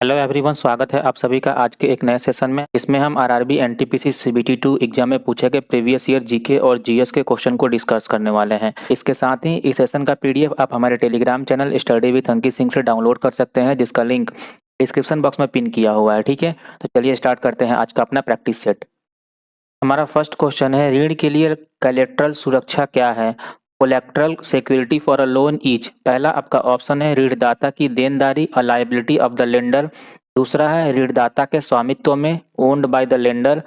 Hello everyone, स्वागत है आप सभी का आज के एक नए सेशन में। इसमें हम आरआरबी एनटीपीसी सीबीटी 2 एग्जाम में पूछे गए प्रीवियस ईयर जीके और जीएस के क्वेश्चन को डिस्कस करने वाले हैं। इसके साथ ही इस सेशन का पीडीएफ आप हमारे Telegram channel study with Ankit Singh से डाउनलोड कर सकते हैं, जिसका लिंक डिस्क्रिप्शन बॉक्स में पिन किया हुआ है। ठीक है, तो चलिए स्टार्ट करते हैं आज का अपना प्रैक्टिस सेट। हमारा फर्स्ट क्वेश्चन है, ऋण के लिए कोलेटरल सुरक्षा क्या है? Collateral security for a loan is, पहला आपका ऑप्शन है ऋणदाता की देनदारी, अ लायबिलिटी ऑफ द लेंडर। दूसरा है ऋणदाता के स्वामित्व में, ओन्ड बाय द लेंडर।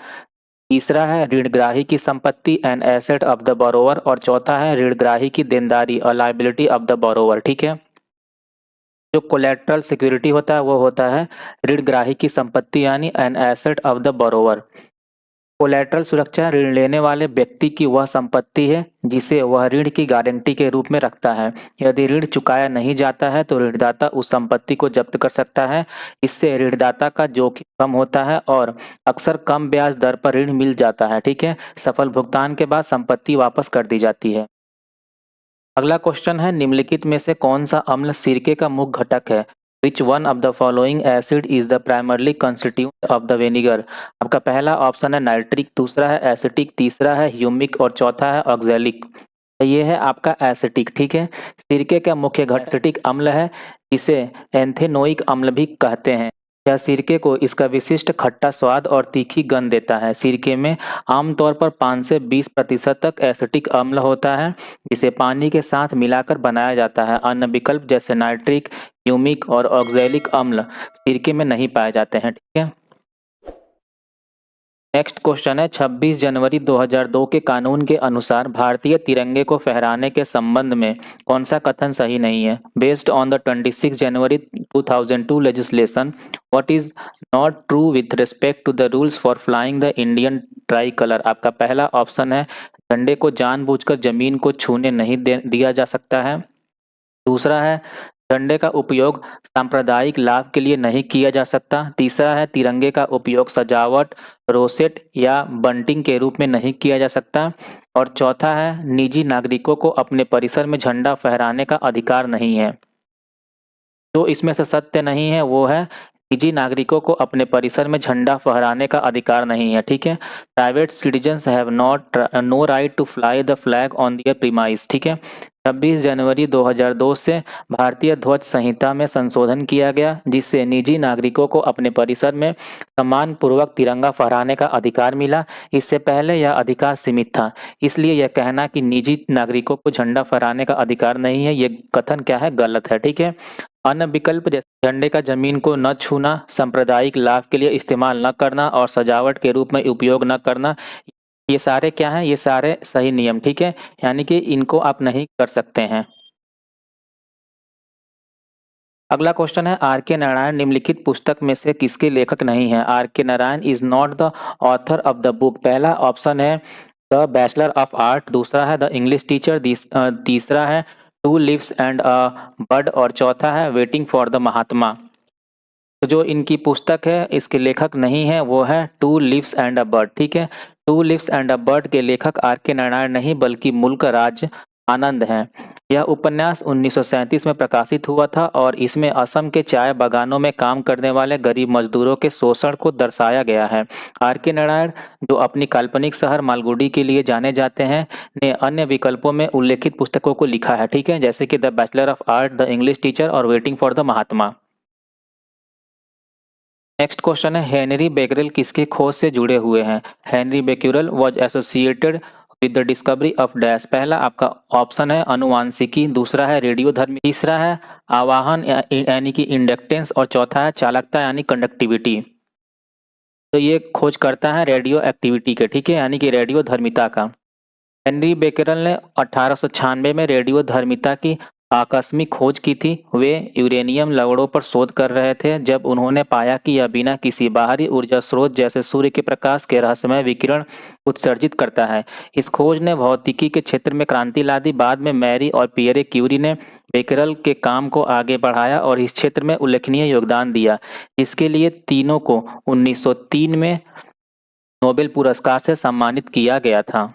तीसरा है ऋणग्राही की संपत्ति, an asset of the borrower. और चौथा है ऋणग्राही की देनदारी, अ लायबिलिटी ऑफ द बोरोवर। ठीक है, जो कोलेटरल सिक्योरिटी होता है वो होता है ऋणग्राही की संपत्ति यानी an asset of the borrower. Collateral सुरक्षा ऋण लेने वाले व्यक्ति की वह संपत्ति है जिसे वह ऋण की गारंटी के रूप में रखता है। यदि ऋण चुकाया नहीं जाता है तो ऋणदाता उस संपत्ति को जब्त कर सकता है। इससे ऋणदाता का जोखिम कम होता है और अक्सर कम ब्याज दर पर ऋण मिल जाता है। ठीक है, सफल भुगतान के बाद संपत्ति वापस कर दी जाती है। अगला क्वेश्चन है, निम्नलिखित में से कौन सा अम्ल सिरके का मुख्य घटक है? Which one of the following acid is the primarily constituent of the vinegar? आपका पहला ऑप्शन है नाइट्रिक, दूसरा है एसिटिक, तीसरा है ह्यूमिक और चौथा है ऑक्जेलिक। ये है आपका एसिटिक। ठीक है, सिरके का मुख्य घटक एसिटिक अम्ल है, इसे एंथेनोइक अम्ल भी कहते हैं। यह सिरके को इसका विशिष्ट खट्टा स्वाद और तीखी गंध देता है। सिरके में आमतौर पर 5 से 20% तक एसिटिक अम्ल होता है, जिसे पानी के साथ मिलाकर बनाया जाता है। अन्य विकल्प जैसे नाइट्रिक, ह्यूमिक और ऑक्जेलिक अम्ल सिरके में नहीं पाए जाते हैं। ठीक है, नेक्स्ट क्वेश्चन है, 26 जनवरी 2002 के कानून के अनुसार भारतीय तिरंगे को फहराने के संबंध में कौन सा कथन सही नहीं है? Based on the 26 January 2002 legislation, what is not true with respect to the rules for flying the Indian tricolour? आपका पहला ऑप्शन है झंडे को जानबूझकर जमीन को छूने नहीं दिया जा सकता है। दूसरा है झंडे का उपयोग सांप्रदायिक लाभ के लिए नहीं किया जा सकता। तीसरा है तिरंगे का उपयोग सजावट, रोसेट या बंटिंग के रूप में नहीं किया जा सकता। और चौथा है निजी नागरिकों को अपने परिसर में झंडा फहराने का अधिकार नहीं है। जो इसमें से सत्य नहीं है वो है निजी नागरिकों को अपने परिसर में झंडा फहराने का अधिकार नहीं है। ठीक है, private citizens have not no right to fly the flag on their premise. ठीक है, 26 जनवरी 2002 से भारतीय ध्वज संहिता में संशोधन किया गया, जिससे निजी नागरिकों को अपने परिसर में सम्मानपूर्वक तिरंगा फहराने का अधिकार मिला। इससे पहले यह अधिकार सीमित था, इसलिए यह कहना कि निजी नागरिकों को झंडा फहराने का अधिकार नहीं है, ये कथन क्या है, गलत है। ठीक है, अन्य विकल्प जैसे झंडे का जमीन को न छूना, सांप्रदायिक लाभ के लिए इस्तेमाल न करना और सजावट के रूप में उपयोग न करना, ये सारे क्या हैं, ये सारे सही नियम। ठीक है, यानी कि इनको आप नहीं कर सकते हैं। अगला क्वेश्चन है, आर के नारायण निम्नलिखित पुस्तक में से किसके लेखक नहीं है? R K Narayan is not the author of the book. पहला ऑप्शन है द बैचलर ऑफ आर्ट, दूसरा है द इंग्लिश टीचर, तीसरा है two lives and a bird और चौथा है वेटिंग फॉर द महात्मा। तो जो इनकी पुस्तक है इसके लेखक नहीं है वो है two lives and a bird. ठीक है, two lives and a bird के लेखक आर के नारायण नहीं बल्कि मुल्क राज आनंद हैं। यह उपन्यास 1937 में प्रकाशित हुआ था और इसमें असम के चाय बागानों में काम करने वाले गरीब मजदूरों के शोषण को दर्शाया गया है। आर के नारायण, जो अपनी काल्पनिक शहर मालगुडी के लिए जाने जाते हैं, ने अन्य विकल्पों में उल्लेखित पुस्तकों को लिखा है। ठीक है, जैसे कि the bachelor of art, the English teacher और waiting for the Mahatma. Next question है, हेनरी बेकरेल किसके खोज से जुड़े हुए हैं? Henry Becquerel was associated with the discovery of dash. पहला आपका ऑप्शन है अनुवांशिकी, दूसरा है रेडियोधर्मी, तीसरा है आवाहन यानी कि इंडक्टेंस और चौथा है चालकता यानी कंडक्टिविटी। तो ये खोज करता है रेडियो एक्टिविटी के। ठीक है, यानी कि रेडियो धर्मिता का। हेनरी बेकेरल ने 1896 में रेडियो धर्मिता की आकस्मिक खोज की थी। वे यूरेनियम लवड़ों पर शोध कर रहे थे जब उन्होंने पाया कि यह बिना किसी बाहरी ऊर्जा स्रोत जैसे सूर्य के प्रकाश के रहस्यमय विकिरण उत्सर्जित करता है। इस खोज ने भौतिकी के क्षेत्र में क्रांति ला दी। बाद में मैरी और पियरे क्यूरी ने बेकेरल के काम को आगे बढ़ाया और इस क्षेत्र में उल्लेखनीय योगदान दिया, जिसके लिए तीनों को 1903 में नोबेल पुरस्कार से सम्मानित किया गया था।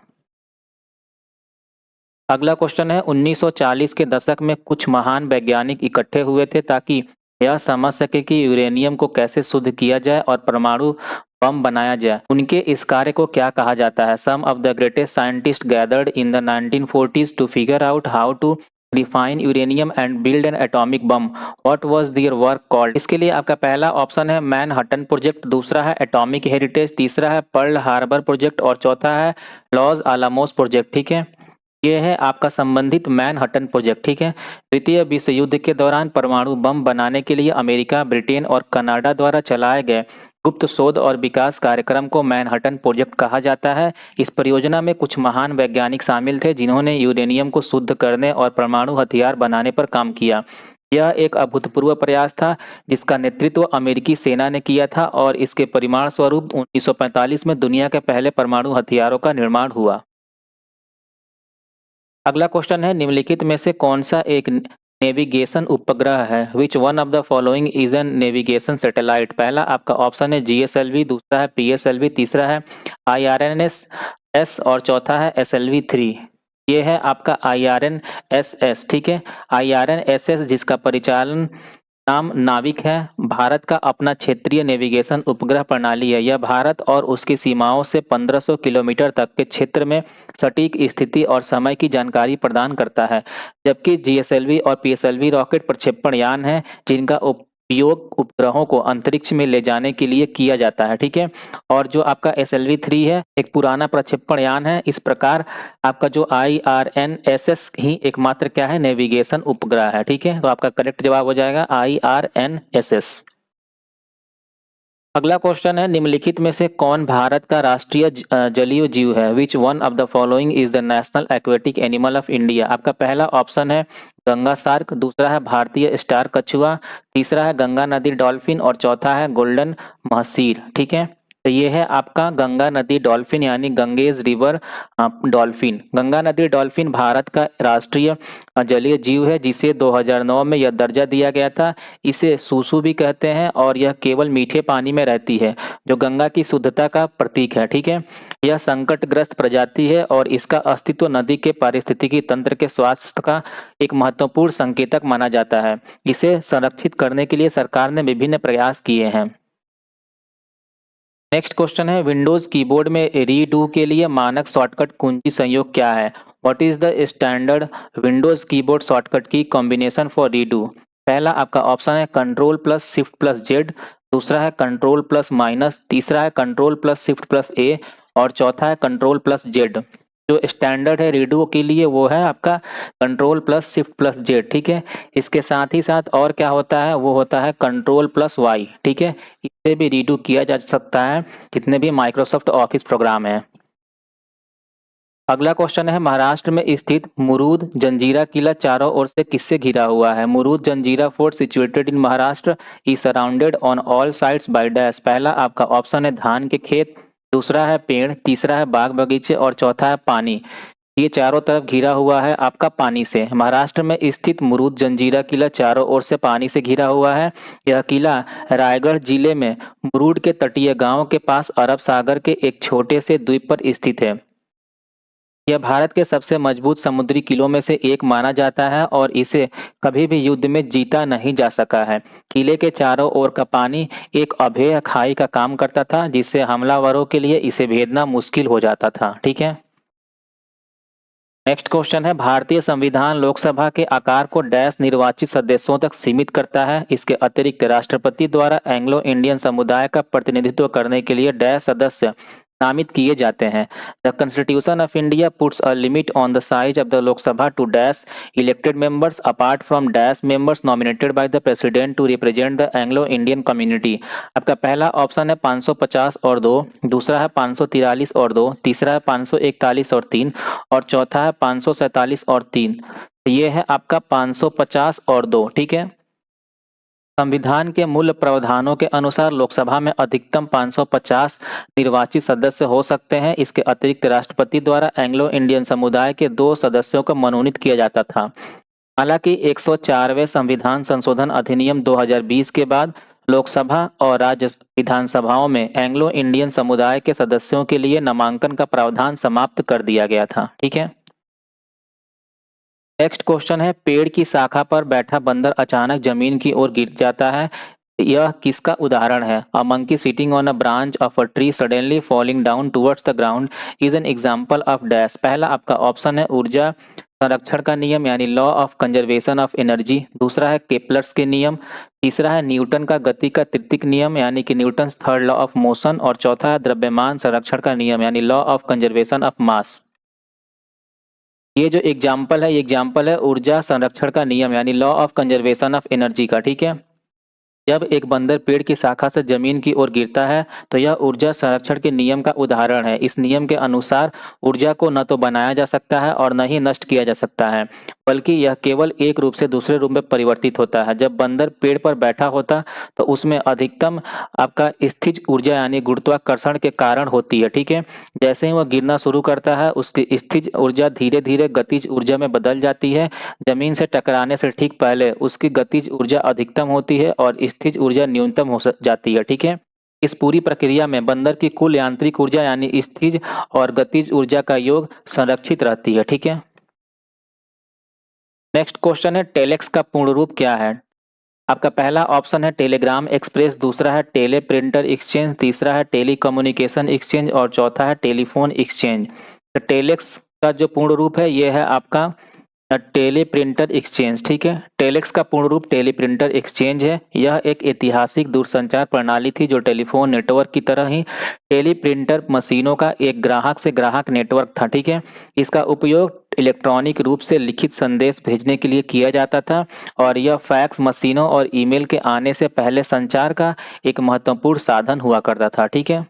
अगला क्वेश्चन है, 1940 के दशक में कुछ महान वैज्ञानिक इकट्ठे हुए थे ताकि यह समझ सके कि यूरेनियम को कैसे शुद्ध किया जाए और परमाणु बम बनाया जाए। उनके इस कार्य को क्या कहा जाता है? Some of the greatest scientist gathered in the 1940s to figure out how to refine uranium and build an atomic bomb. What was their work called? इसके लिए आपका पहला ऑप्शन है मैनहट्टन प्रोजेक्ट, दूसरा है एटॉमिक हेरिटेज, तीसरा है Pearl Harbor project और चौथा है लॉस आलामोस प्रोजेक्ट। ठीक है, ये है आपका संबंधित मैनहट्टन प्रोजेक्ट। ठीक है, द्वितीय विश्व युद्ध के दौरान परमाणु बम बनाने के लिए अमेरिका, ब्रिटेन और कनाडा द्वारा चलाए गए गुप्त शोध और विकास कार्यक्रम को मैनहट्टन प्रोजेक्ट कहा जाता है। इस परियोजना में कुछ महान वैज्ञानिक शामिल थे जिन्होंने यूरेनियम को शुद्ध करने और परमाणु हथियार बनाने पर काम किया। यह एक अभूतपूर्व प्रयास था जिसका नेतृत्व अमेरिकी सेना ने किया था और इसके परिणाम स्वरूप 1945 में दुनिया के पहले परमाणु हथियारों का निर्माण हुआ। अगला क्वेश्चन है, निम्नलिखित में से कौन सा एक नेविगेशन उपग्रह है? Which one of the following is an navigation satellite? पहला आपका ऑप्शन है GSLV, दूसरा है PSLV, तीसरा है IRNSS और चौथा है SLV-3। ये है आपका IRNSS। ठीक है, IRNSS जिसका परिचालन नाम नाविक है, भारत का अपना क्षेत्रीय नेविगेशन उपग्रह प्रणाली है। यह भारत और उसकी सीमाओं से 1500 किलोमीटर तक के क्षेत्र में सटीक स्थिति और समय की जानकारी प्रदान करता है, जबकि GSLV और PSLV रॉकेट प्रक्षेपण यान हैं जिनका उपयोग उपग्रहों को अंतरिक्ष में ले जाने के लिए किया जाता है। ठीक है, और जो आपका SLV-3 है एक पुराना प्रक्षेपण यान है। इस प्रकार आपका जो IRNSS ही एकमात्र क्या है, नेविगेशन उपग्रह है। ठीक है, तो आपका करेक्ट जवाब हो जाएगा IRNSS। अगला क्वेश्चन है, निम्नलिखित में से कौन भारत का राष्ट्रीय जलीय जीव है? Which one of the following is the national aquatic animal of India? आपका पहला ऑप्शन है गंगा शार्क, दूसरा है भारतीय स्टार कछुआ, तीसरा है गंगा नदी डॉल्फिन और चौथा है गोल्डन महसीर। ठीक है, तो ये है आपका गंगा नदी डॉल्फिन यानी गंगेज रिवर डॉल्फिन। गंगा नदी डॉल्फिन भारत का राष्ट्रीय जलीय जीव है जिसे 2009 में यह दर्जा दिया गया था। इसे सूसू भी कहते हैं और यह केवल मीठे पानी में रहती है जो गंगा की शुद्धता का प्रतीक है। ठीक है, यह संकटग्रस्त प्रजाति है और इसका अस्तित्व नदी के पारिस्थितिकी तंत्र के स्वास्थ्य का एक महत्वपूर्ण संकेतक माना जाता है। इसे संरक्षित करने के लिए सरकार ने विभिन्न प्रयास किए हैं। नेक्स्ट क्वेश्चन है, विंडोज कीबोर्ड में रीडू के लिए मानक शॉर्टकट कुंजी संयोग क्या है? What is the standard Windows keyboard shortcut की कॉम्बिनेशन फॉर रीडू? पहला आपका ऑप्शन है control plus shift plus Z, दूसरा है कंट्रोल प्लस माइनस, तीसरा है कंट्रोल प्लस शिफ्ट प्लस ए और चौथा है कंट्रोल प्लस जेड। जो स्टैंडर्ड है रीडू के लिए वो है आपका control plus shift plus Z. ठीक है, इसके साथ ही साथ और क्या होता है, वो होता है कंट्रोल प्लस वाई। ठीक है, इससे भी रीडू किया जा सकता है जितने भी माइक्रोसॉफ्ट ऑफिस प्रोग्राम है। अगला क्वेश्चन है, महाराष्ट्र में स्थित मुरूद जंजीरा किला चारों ओर से किससे घिरा हुआ है? Murud Janjira fort situated in Maharashtra is surrounded on all sides by dash. पहला आपका ऑप्शन है धान के खेत, दूसरा है पेड़, तीसरा है बाग बगीचे और चौथा है पानी। ये चारों तरफ घिरा हुआ है आपका पानी से। महाराष्ट्र में स्थित मुरूद जंजीरा किला चारों ओर से पानी से घिरा हुआ है। यह किला रायगढ़ जिले में मुरूड के तटीय गांव के पास अरब सागर के एक छोटे से द्वीप पर स्थित है। यह भारत के सबसे मजबूत समुद्री किलों में से एक माना जाता है और इसे कभी भी युद्ध में जीता नहीं जा सका है। किले के चारों ओर का पानी एक अभेय खाई का काम करता था जिससे हमलावरों के लिए इसे भेदना मुश्किल हो जाता था। ठीक है, नेक्स्ट क्वेश्चन है, भारतीय संविधान लोकसभा के आकार को डैश निर्वाचित सदस्यों तक सीमित करता है। इसके अतिरिक्त राष्ट्रपति द्वारा एंग्लो इंडियन समुदाय का प्रतिनिधित्व करने के लिए डैश सदस्य नामित किए जाते हैं। The Constitution of India puts a limit on the size of the Lok Sabha to dash elected members apart from dash members nominated by the president to represent the Anglo Indian community. आपका पहला option है 550 और 2, दूसरा है 543 और 2, तीसरा है 541 और 3 और चौथा है 547 और 3। ये है आपका 550 और 2। ठीक है, संविधान के मूल प्रावधानों के अनुसार लोकसभा में अधिकतम 550 निर्वाचित सदस्य हो सकते हैं। इसके अतिरिक्त राष्ट्रपति द्वारा एंग्लो इंडियन समुदाय के 2 सदस्यों को मनोनीत किया जाता था। हालांकि 104वें संविधान संशोधन अधिनियम 2020 के बाद लोकसभा और राज्य विधानसभाओं में एंग्लो इंडियन समुदाय के सदस्यों के लिए नामांकन का प्रावधान समाप्त कर दिया गया था। ठीक है, नेक्स्ट क्वेश्चन है, पेड़ की शाखा पर बैठा बंदर अचानक जमीन की ओर गिर जाता है, यह किसका उदाहरण है? A monkey sitting on a branch of a tree suddenly falling down towards the ground is an example of dash. पहला आपका ऑप्शन है ऊर्जा संरक्षण का नियम यानी law of conservation of energy, दूसरा है केपलर्स के नियम, तीसरा है न्यूटन का गति का तृतीयक नियम यानी कि Newton's third law of motion, और चौथा है द्रव्यमान संरक्षण का नियम यानी law of conservation of mass. ये जो एग्जाम्पल है, ये एग्जाम्पल है ऊर्जा संरक्षण का नियम यानी law of conservation of energy का, ठीक है। जब एक बंदर पेड़ की शाखा से जमीन की ओर गिरता है तो यह ऊर्जा संरक्षण के नियम का उदाहरण है। इस नियम के अनुसार ऊर्जा को न तो बनाया जा सकता है और न ही नष्ट किया जा सकता है, बल्कि यह केवल एक रूप से दूसरे रूप में परिवर्तित होता है। जब बंदर पेड़ पर बैठा होता तो उसमें अधिकतम आपका स्थिज ऊर्जा यानी गुरुत्वाकर्षण के कारण होती है, ठीक है। जैसे ही वह गिरना शुरू करता है उसकी स्थिज ऊर्जा धीरे धीरे गतिज ऊर्जा में बदल जाती है। जमीन से टकराने से ठीक पहले उसकी गतिज ऊर्जा अधिकतम होती है और स्थिज ऊर्जा न्यूनतम हो जाती है, ठीक है। इस पूरी प्रक्रिया में बंदर की कुल यांत्रिक ऊर्जा यानी स्थिज और गतिज ऊर्जा का योग संरक्षित रहती है, ठीक है। नेक्स्ट क्वेश्चन है, टेलेक्स का पूर्ण रूप क्या है? आपका पहला ऑप्शन है टेलीग्राम एक्सप्रेस, दूसरा है टेली प्रिंटर एक्सचेंज, तीसरा है टेली कम्युनिकेशन एक्सचेंज और चौथा है टेलीफोन एक्सचेंज। तो टेलेक्स का जो पूर्ण रूप है ये है आपका टेली प्रिंटर एक्सचेंज, ठीक है। टेलेक्स का पूर्ण रूप टेली प्रिंटर एक्सचेंज है। यह एक ऐतिहासिक दूरसंचार प्रणाली थी जो टेलीफोन नेटवर्क की तरह ही टेली प्रिंटर मशीनों का एक ग्राहक से ग्राहक नेटवर्क था, ठीक है। इसका उपयोग इलेक्ट्रॉनिक रूप से लिखित संदेश भेजने के लिए किया जाता था और यह फैक्स मशीनों और ईमेल के आने से पहले संचार का एक महत्वपूर्ण साधन हुआ करता था, ठीक है।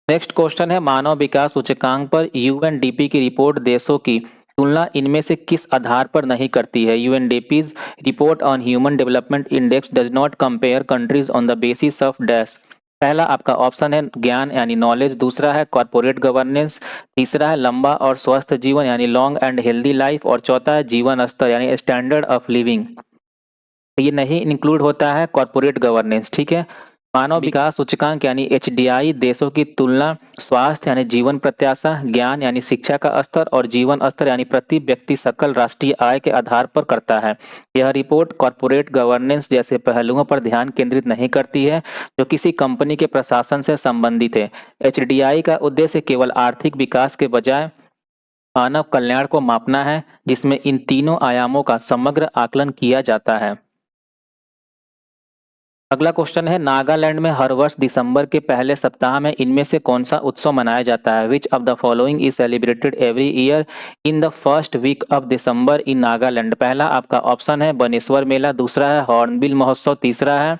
नेक्स्ट क्वेश्चन है, मानव विकास सूचकांक पर यूएनडीपी की रिपोर्ट देशों की तुलना इनमें से किस आधार पर नहीं करती है? UNDP's report on human development index does not compare countries on the basis of dash. पहला आपका ऑप्शन है ज्ञान यानी नॉलेज, दूसरा है कॉर्पोरेट गवर्नेंस, तीसरा है लंबा और स्वस्थ जीवन यानी लॉन्ग एंड हेल्दी लाइफ, और चौथा है जीवन स्तर यानी स्टैंडर्ड ऑफ लिविंग। ये नहीं इंक्लूड होता है कॉर्पोरेट गवर्नेंस, ठीक है। मानव विकास सूचकांक यानी एचडीआई देशों की तुलना स्वास्थ्य यानी जीवन प्रत्याशा, ज्ञान यानी शिक्षा का स्तर और जीवन स्तर यानी प्रति व्यक्ति सकल राष्ट्रीय आय के आधार पर करता है। यह रिपोर्ट कॉर्पोरेट गवर्नेंस जैसे पहलुओं पर ध्यान केंद्रित नहीं करती है जो किसी कंपनी के प्रशासन से संबंधित है। एचडीआई का उद्देश्य केवल आर्थिक विकास के बजाय मानव कल्याण को मापना है, जिसमें इन तीनों आयामों का समग्र आकलन किया जाता है। अगला क्वेश्चन है, नागालैंड में हर वर्ष दिसंबर के पहले सप्ताह में इनमें से कौन सा उत्सव मनाया जाता है? Which of the following is celebrated every year in the first week of December in Nagaland? पहला आपका ऑप्शन है बनेश्वर मेला, दूसरा है हॉर्नबिल महोत्सव, तीसरा है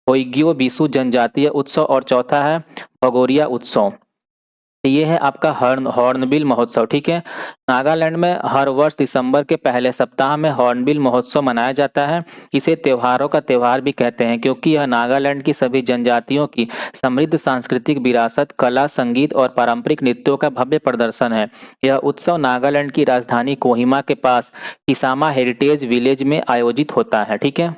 होइग्यो बिसु जनजातीय उत्सव और चौथा है भगोरिया उत्सव। ये है आपका हॉर्नबिल महोत्सव, ठीक है। नागालैंड में हर वर्ष दिसंबर के पहले सप्ताह में हॉर्नबिल महोत्सव मनाया जाता है। इसे त्योहारों का त्योहार भी कहते हैं क्योंकि यह नागालैंड की सभी जनजातियों की समृद्ध सांस्कृतिक विरासत, कला, संगीत और पारंपरिक नृत्यों का भव्य प्रदर्शन है। यह उत्सव नागालैंड की राजधानी कोहिमा के पास किसामा हेरिटेज विलेज में आयोजित होता है, ठीक है।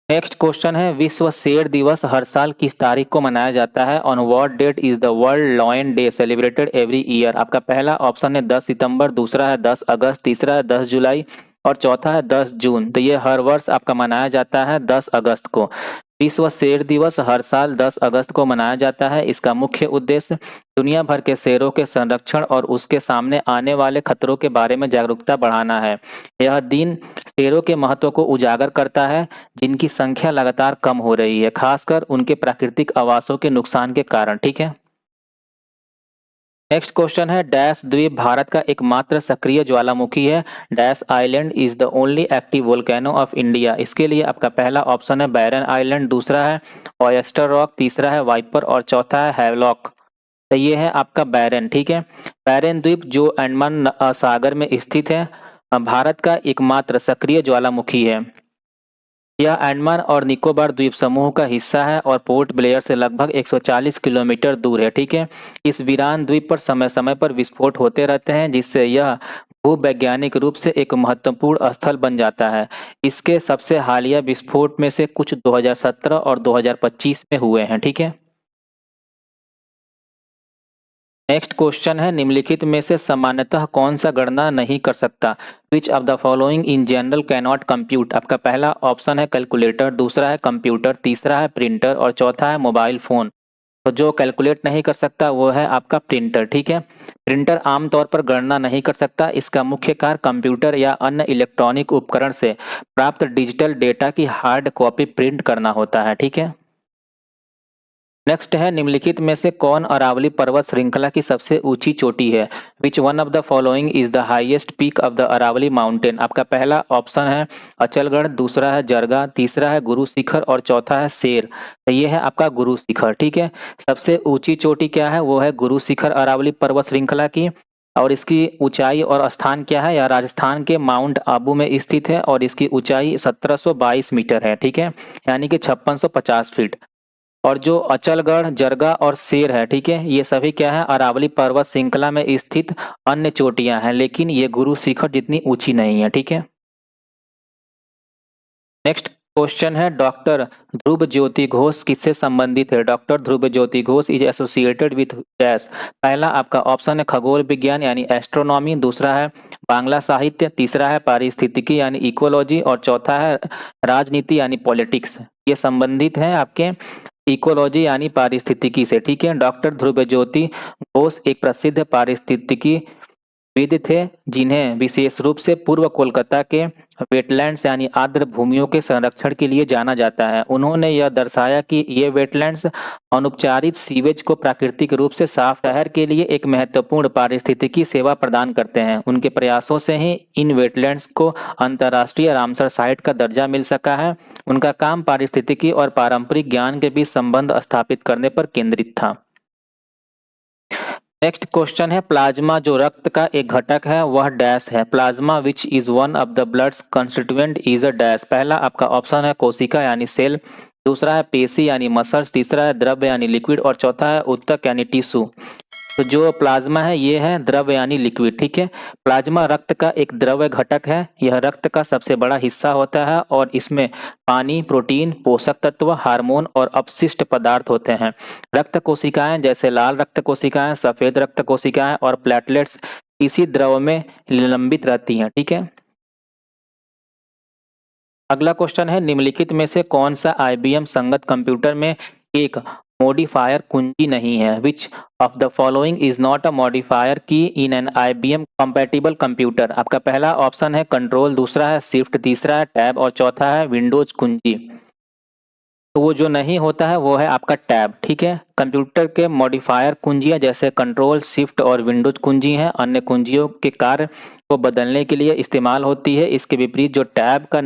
नेक्स्ट क्वेश्चन है, विश्व शेर दिवस हर साल किस तारीख को मनाया जाता है? On what date is the World Lion Day celebrated every year? आपका पहला ऑप्शन है 10 सितंबर, दूसरा है 10 अगस्त, तीसरा है 10 जुलाई और चौथा है 10 जून। तो ये हर वर्ष आपका मनाया जाता है 10 अगस्त को। विश्व शेर दिवस हर साल 10 अगस्त को मनाया जाता है। इसका मुख्य उद्देश्य दुनिया भर के शेरों के संरक्षण और उसके सामने आने वाले खतरों के बारे में जागरूकता बढ़ाना है। यह दिन शेरों के महत्व को उजागर करता है जिनकी संख्या लगातार कम हो रही है, खासकर उनके प्राकृतिक आवासों के नुकसान के कारण, ठीक है। नेक्स्ट क्वेश्चन है, डैश द्वीप भारत का एकमात्र सक्रिय ज्वालामुखी है? Dash island is the only active volcano of India? इसके लिए आपका पहला ऑप्शन है बैरन आइलैंड, दूसरा है ऑयस्टर रॉक, तीसरा है वाइपर और चौथा है हैवलॉक। तो ये है आपका बैरन, ठीक है। बैरन द्वीप जो अंडमान सागर में स्थित है, भारत का एकमात्र सक्रिय ज्वालामुखी है। यह अंडमान और निकोबार द्वीप समूह का हिस्सा है और पोर्ट ब्लेयर से लगभग 140 किलोमीटर दूर है, ठीक है। इस वीरान द्वीप पर समय समय पर विस्फोट होते रहते हैं जिससे यह भूवैज्ञानिक रूप से एक महत्वपूर्ण स्थल बन जाता है। इसके सबसे हालिया विस्फोट में से कुछ 2017 और 2025 में हुए हैं, ठीक है। नेक्स्ट क्वेश्चन है, निम्नलिखित में से सामान्यतः कौन सा गणना नहीं कर सकता? विच of the following in general can not compute? आपका पहला ऑप्शन है कैलकुलेटर, दूसरा है कंप्यूटर, तीसरा है प्रिंटर और चौथा है मोबाइल फोन। तो जो कैलकुलेट नहीं कर सकता वो है आपका प्रिंटर, ठीक है। प्रिंटर आमतौर पर गणना नहीं कर सकता। इसका मुख्य कार्य कंप्यूटर या अन्य इलेक्ट्रॉनिक उपकरण से प्राप्त डिजिटल डेटा की हार्ड कॉपी प्रिंट करना होता है, ठीक है। नेक्स्ट है, निम्नलिखित में से कौन अरावली पर्वत श्रृंखला की सबसे ऊंची चोटी है? Which one of the following is the highest peak of the Aravalli mountain? आपका पहला ऑप्शन है अचलगढ़, दूसरा है जरगा, तीसरा है गुरु शिखर और चौथा है शेर। तो ये है आपका गुरु शिखर, ठीक है। सबसे ऊंची चोटी क्या है? वो है गुरु शिखर अरावली पर्वत श्रृंखला की। और इसकी ऊंचाई और स्थान क्या है? यह राजस्थान के माउंट आबू में स्थित है और इसकी ऊंचाई 1722 मीटर है, ठीक है, यानी कि 5650 फीट। और जो अचलगढ़, जरगा और शेर है, ठीक है, ये सभी क्या है? अरावली पर्वत श्रृंखला में स्थित अन्य चोटियां हैं, लेकिन ये गुरु शिखर जितनी ऊंची नहीं है, ठीक है। नेक्स्ट क्वेश्चन है, डॉक्टर ध्रुव ज्योति घोष किससे संबंधित है? Doctor Dhruv Jyoti Ghosh is associated with dash. पहला आपका ऑप्शन है खगोल विज्ञान यानी एस्ट्रोनॉमी, दूसरा है बांग्ला साहित्य, तीसरा है पारिस्थितिकी यानी इकोलॉजी और चौथा है राजनीति यानी पॉलिटिक्स। ये संबंधित है आपके इकोलॉजी यानी पारिस्थितिकी से, ठीक है। डॉक्टर ध्रुव ज्योति घोष एक प्रसिद्ध पारिस्थितिकी विद थे, जिन्हें विशेष रूप से पूर्व कोलकाता के वेटलैंड्स यानी आर्द्र भूमियों के संरक्षण के लिए जाना जाता है। उन्होंने यह दर्शाया कि ये वेटलैंड्स अनुपचारित सीवेज को प्राकृतिक रूप से साफ शहर के लिए एक महत्वपूर्ण पारिस्थितिकी सेवा प्रदान करते हैं। उनके प्रयासों से ही इन वेटलैंड्स को अंतर्राष्ट्रीय रामसर साइट का दर्जा मिल सका है। उनका काम पारिस्थितिकी और पारंपरिक ज्ञान के बीच संबंध स्थापित करने पर केंद्रित था। नेक्स्ट क्वेश्चन है, प्लाज्मा जो रक्त का एक घटक है वह डैश है। Plasma which is one of the bloods constituent is a dash. पहला आपका ऑप्शन है कोशिका यानी सेल, दूसरा है पेशी यानी मसल्स, तीसरा है द्रव्य यानी लिक्विड और चौथा है ऊतक यानी टिश्यू। तो जो प्लाज्मा है ये है द्रव्य यानी लिक्विड, ठीक है। प्लाज्मा रक्त का एक द्रव्य घटक है। यह रक्त का सबसे बड़ा हिस्सा होता है और इसमें पानी, प्रोटीन, पोषक तत्व, हार्मोन और अपशिष्ट पदार्थ होते हैं। रक्त कोशिकाएं जैसे लाल रक्त कोशिकाएं, सफेद रक्त कोशिकाएं और प्लेटलेट्स इसी द्रव में निलंबित रहती हैं, ठीक है। अगला क्वेश्चन है, निम्नलिखित में से कौन सा IBM संगत कंप्यूटर में एक मॉडिफायर कुंजी नहीं है? Which of the following is not a modifier key in an IBM compatible computer? आपका पहला ऑप्शन है कंट्रोल, दूसरा है शिफ्ट, तीसरा है टैब और चौथा है विंडोज कुंजी। तो वो जो नहीं होता है वो है आपका टैब, ठीक है। कंप्यूटर के मॉडिफायर कुंजियां जैसे कंट्रोल, शिफ्ट और विंडोज कुंजी हैं, अन्य कुंजियों के कार्य को बदलने के लिए इस्तेमाल होती है। इसके विपरीत जो टैब का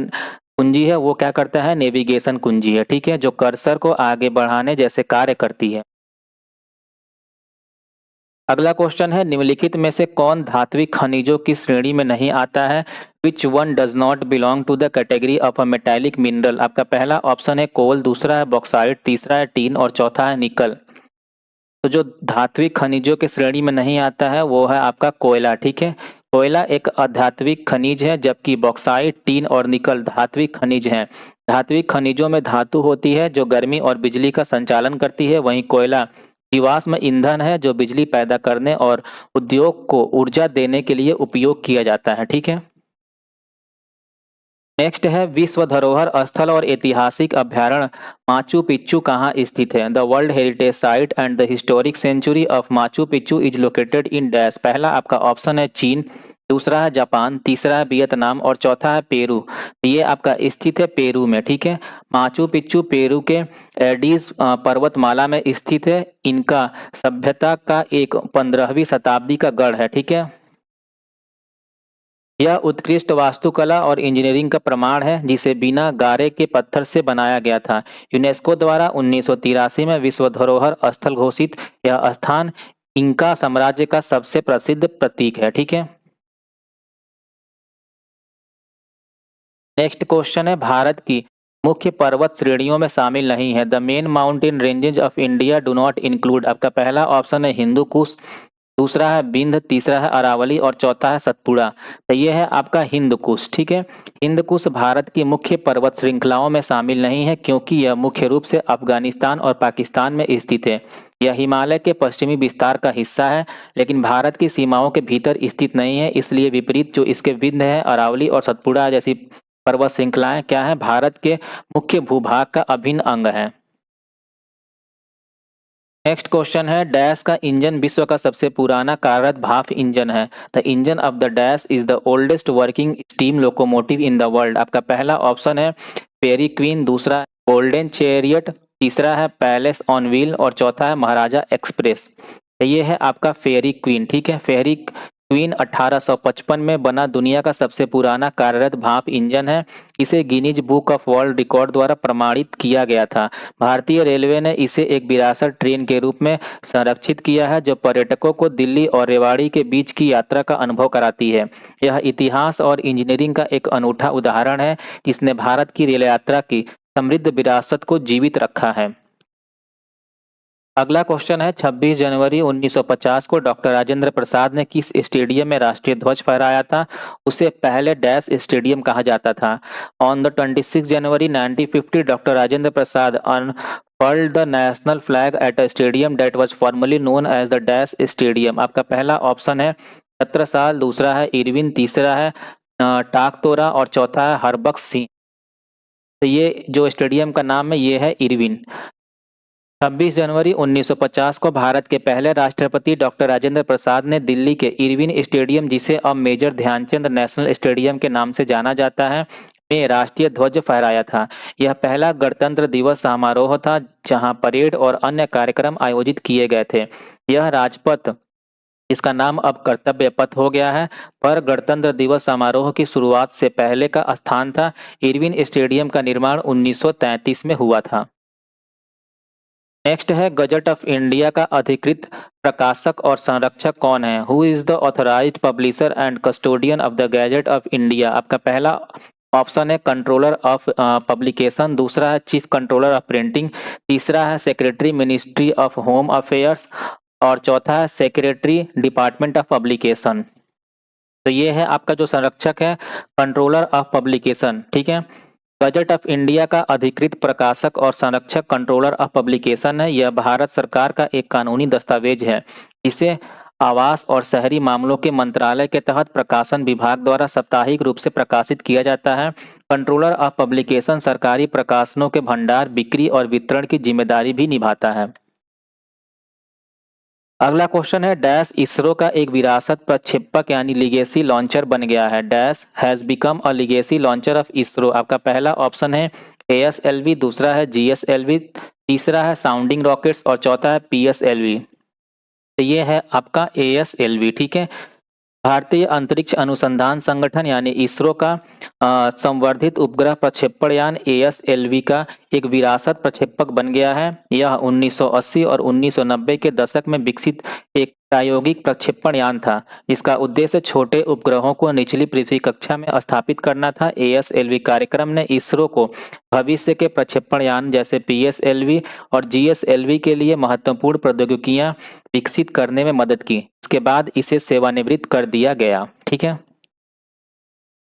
कुंजी है वो क्या करता है? नेविगेशन कुंजी है, ठीक है, जो कर्सर को आगे बढ़ाने जैसे कार्य करती है। अगला क्वेश्चन है, निम्नलिखित में से कौन धात्विक खनिजों की श्रेणी में नहीं आता है? Which one does not belong to the category of a metallic mineral? आपका पहला ऑप्शन है कोल, दूसरा है बॉक्साइट, तीसरा है टीन और चौथा है निकल। तो जो धात्विक खनिजों के श्रेणी में नहीं आता है वो है आपका कोयला, ठीक है। कोयला एक अधात्विक खनिज है, जबकि बॉक्साइट, टीन और निकल धात्विक खनिज हैं। धात्विक खनिजों में धातु होती है जो गर्मी और बिजली का संचालन करती है, वहीं कोयला जीवाश्म ईंधन है जो बिजली पैदा करने और उद्योग को ऊर्जा देने के लिए उपयोग किया जाता है, ठीक है। नेक्स्ट है, विश्व धरोहर स्थल और ऐतिहासिक अभ्यारण्य माचू पिच्चू कहाँ स्थित है? The world heritage site and the historic century of Machu Picchu is located in dash. पहला आपका ऑप्शन है चीन, दूसरा है जापान, तीसरा है वियतनाम और चौथा है पेरू। तो ये आपका स्थित है पेरू में, ठीक है। माचू पिच्चू पेरू के एडीज पर्वतमाला में स्थित है। इनका सभ्यता का एक 15वीं शताब्दी का गढ़ है, ठीक है। यह उत्कृष्ट वास्तुकला और इंजीनियरिंग का प्रमाण है, जिसे बिना गारे के पत्थर से बनाया गया था। यूनेस्को द्वारा 1983 में विश्व धरोहर स्थल घोषित यह स्थान इंका साम्राज्य का सबसे प्रसिद्ध प्रतीक है, ठीक है। नेक्स्ट क्वेश्चन है, भारत की मुख्य पर्वत श्रेणियों में शामिल नहीं है। The main mountain ranges of India do not include. आपका पहला ऑप्शन है हिंदू कुश, दूसरा है विंध्य, तीसरा है अरावली और चौथा है सतपुड़ा। तो ये है आपका हिंद कुश, ठीक है। हिंद कुश भारत की मुख्य पर्वत श्रृंखलाओं में शामिल नहीं है, क्योंकि यह मुख्य रूप से अफगानिस्तान और पाकिस्तान में स्थित है। यह हिमालय के पश्चिमी विस्तार का हिस्सा है, लेकिन भारत की सीमाओं के भीतर स्थित नहीं है। इसलिए विपरीत जो इसके विंध्य है, अरावली और सतपुड़ा जैसी पर्वत श्रृंखलाएं क्या है, भारत के मुख्य भूभाग का अभिन्न अंग है। नेक्स्ट क्वेश्चन है, डैश का इंजन विश्व का सबसे पुराना कार्यरत भाप इंजन है। The engine of the dash is the oldest working steam locomotive in the world. आपका पहला ऑप्शन है फेरी क्वीन, दूसरा गोल्डन चैरियट, तीसरा है पैलेस ऑन व्हील और चौथा है महाराजा एक्सप्रेस। तो ये है आपका फेरी क्वीन। ठीक है, फेरी क्वीन 1855 में बना दुनिया का सबसे पुराना कार्यरत भाप इंजन है। इसे Guinness book of world record द्वारा प्रमाणित किया गया था। भारतीय रेलवे ने इसे एक विरासत ट्रेन के रूप में संरक्षित किया है, जो पर्यटकों को दिल्ली और रेवाड़ी के बीच की यात्रा का अनुभव कराती है। यह इतिहास और इंजीनियरिंग का एक अनूठा उदाहरण है, जिसने भारत की रेल यात्रा की समृद्ध विरासत को जीवित रखा है। अगला क्वेश्चन है, 26 जनवरी 1950 को डॉक्टर राजेंद्र प्रसाद ने किस स्टेडियम में राष्ट्रीय ध्वज फहराया था? उसे पहले डैश स्टेडियम कहा जाता था। On the 26 January 1950 doctor Rajendra Prasad unfurled the national flag at a stadium that was formerly known as the dash stadium. आपका पहला ऑप्शन है छत्रसाल, दूसरा है इरविन, तीसरा है टाकतोरा और चौथा है हरबख्श सिंह। तो ये जो स्टेडियम का नाम है ये है इरविन। 26 जनवरी 1950 को भारत के पहले राष्ट्रपति डॉक्टर राजेंद्र प्रसाद ने दिल्ली के इरविन स्टेडियम, जिसे अब मेजर ध्यानचंद नेशनल स्टेडियम के नाम से जाना जाता है, में राष्ट्रीय ध्वज फहराया था। यह पहला गणतंत्र दिवस समारोह था जहां परेड और अन्य कार्यक्रम आयोजित किए गए थे। यह राजपथ, इसका नाम अब कर्तव्य पथ हो गया है, पर गणतंत्र दिवस समारोह की शुरुआत से पहले का स्थान था। इरविन स्टेडियम का निर्माण 1933 में हुआ था। नेक्स्ट है, गजट ऑफ इंडिया का अधिकृत प्रकाशक और संरक्षक कौन है? Who is the authorised publisher and custodian of the gadget of India? आपका पहला ऑप्शन है कंट्रोलर ऑफ पब्लिकेशन, दूसरा है चीफ कंट्रोलर ऑफ प्रिंटिंग, तीसरा है secretary ministry of home affairs और चौथा है सेक्रेटरी डिपार्टमेंट ऑफ पब्लिकेशन। तो ये है आपका जो संरक्षक है, कंट्रोलर ऑफ पब्लिकेशन। ठीक है, बजट ऑफ इंडिया का अधिकृत प्रकाशक और संरक्षक कंट्रोलर ऑफ पब्लिकेशन है। यह भारत सरकार का एक कानूनी दस्तावेज है। इसे आवास और शहरी मामलों के मंत्रालय के तहत प्रकाशन विभाग द्वारा साप्ताहिक रूप से प्रकाशित किया जाता है। कंट्रोलर ऑफ पब्लिकेशन सरकारी प्रकाशनों के भंडार, बिक्री और वितरण की जिम्मेदारी भी निभाता है। अगला क्वेश्चन है, डैश इसरो का एक विरासत प्रक्षेपक यानी लिगेसी लॉन्चर बन गया है। Dash has become a legacy launcher of ISRO. आपका पहला ऑप्शन है ASLV, दूसरा है GSLV, तीसरा है साउंडिंग रॉकेट्स और चौथा है PSLV। तो ये है आपका ASLV। ठीक है, भारतीय अंतरिक्ष अनुसंधान संगठन यानी इसरो का संवर्धित उपग्रह प्रक्षेपण यान ASLV का एक विरासत प्रक्षेपक बन गया है। यह 1980 और 1990 के दशक में विकसित एक प्रायोगिक प्रक्षेपण यान था, जिसका उद्देश्य छोटे उपग्रहों को निचली पृथ्वी कक्षा में स्थापित करना था। ASLV कार्यक्रम ने इसरो को भविष्य के प्रक्षेपण यान जैसे PSLV और GSLV के लिए महत्वपूर्ण प्रौद्योगिकियां विकसित करने में मदद की। इसके बाद इसे सेवानिवृत्त कर दिया गया। ठीक है,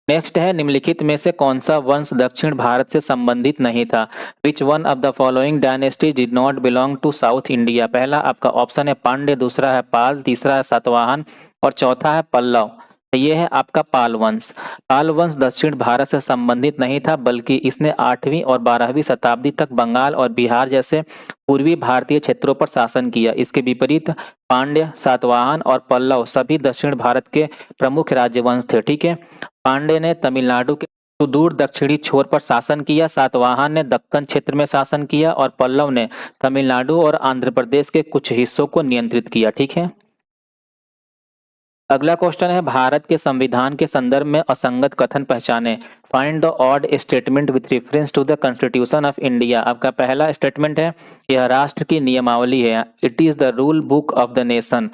नेक्स्ट है, निम्नलिखित में से कौन सा वंश दक्षिण भारत से संबंधित नहीं था? Which one of the following dynasty did not belong to South India? पहला आपका ऑप्शन है पांड्य, दूसरा है पाल, तीसरा है सातवाहन और चौथा है पल्लव। ये है आपका पाल वंश। पाल वंश दक्षिण भारत से संबंधित नहीं था, बल्कि इसने 8वीं और 12वीं शताब्दी तक बंगाल और बिहार जैसे पूर्वी भारतीय क्षेत्रों पर शासन किया। इसके विपरीत पांड्य, सातवाहन और पल्लव सभी दक्षिण भारत के प्रमुख राज्यवंश थे। ठीक है, पांड्य ने तमिलनाडु के सुदूर दक्षिणी छोर पर शासन किया, सातवाहन ने दक्कन क्षेत्र में शासन किया और पल्लव ने तमिलनाडु और आंध्र प्रदेश के कुछ हिस्सों को नियंत्रित किया। ठीक है, अगला क्वेश्चन है, भारत के संविधान के संदर्भ में असंगत कथन पहचाने। Find the odd statement with reference to the Constitution of India. आपका पहला स्टेटमेंट है यह राष्ट्र की नियमावली है, it is the rule book of the nation.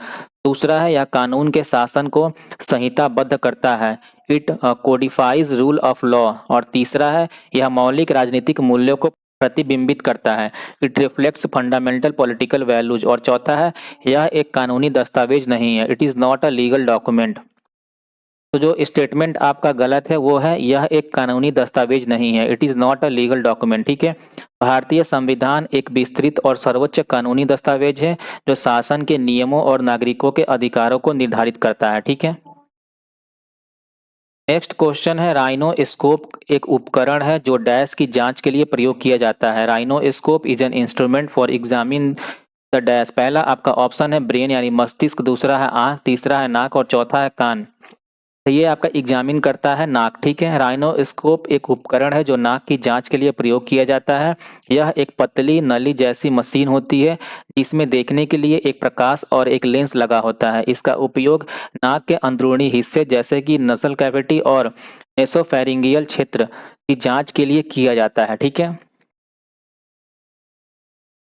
दूसरा है यह कानून के शासन को संहिताबद्ध करता है, इट कोडिफाइज रूल ऑफ लॉ। और तीसरा है यह मौलिक राजनीतिक मूल्यों को प्रतिबिंबित करता है, it reflects fundamental political values. और चौथा है यह एक कानूनी दस्तावेज नहीं है, it is not a legal document. तो जो स्टेटमेंट आपका गलत है वो है यह एक कानूनी दस्तावेज नहीं है, it is not a legal document, ठीक है। भारतीय संविधान एक विस्तृत और सर्वोच्च कानूनी दस्तावेज है जो शासन के नियमों और नागरिकों के अधिकारों को निर्धारित करता है, ठीक है। नेक्स्ट क्वेश्चन है राइनोस्कोप एक उपकरण है जो डैश की जांच के लिए प्रयोग किया जाता है। Rhinoscope is an instrument for examine the dash. पहला आपका ऑप्शन है ब्रेन यानी मस्तिष्क, दूसरा है आंख, तीसरा है नाक और चौथा है कान। तो ये आपका एग्जामिन करता है नाक, ठीक है। राइनोस्कोप एक उपकरण है जो नाक की जांच के लिए प्रयोग किया जाता है। यह एक पतली नली जैसी मशीन होती है जिसमें देखने के लिए एक प्रकाश और एक लेंस लगा होता है। इसका उपयोग नाक के अंदरूनी हिस्से जैसे कि नसल कैविटी और नेसोफेरिंगियल क्षेत्र की जांच के लिए किया जाता है, ठीक है।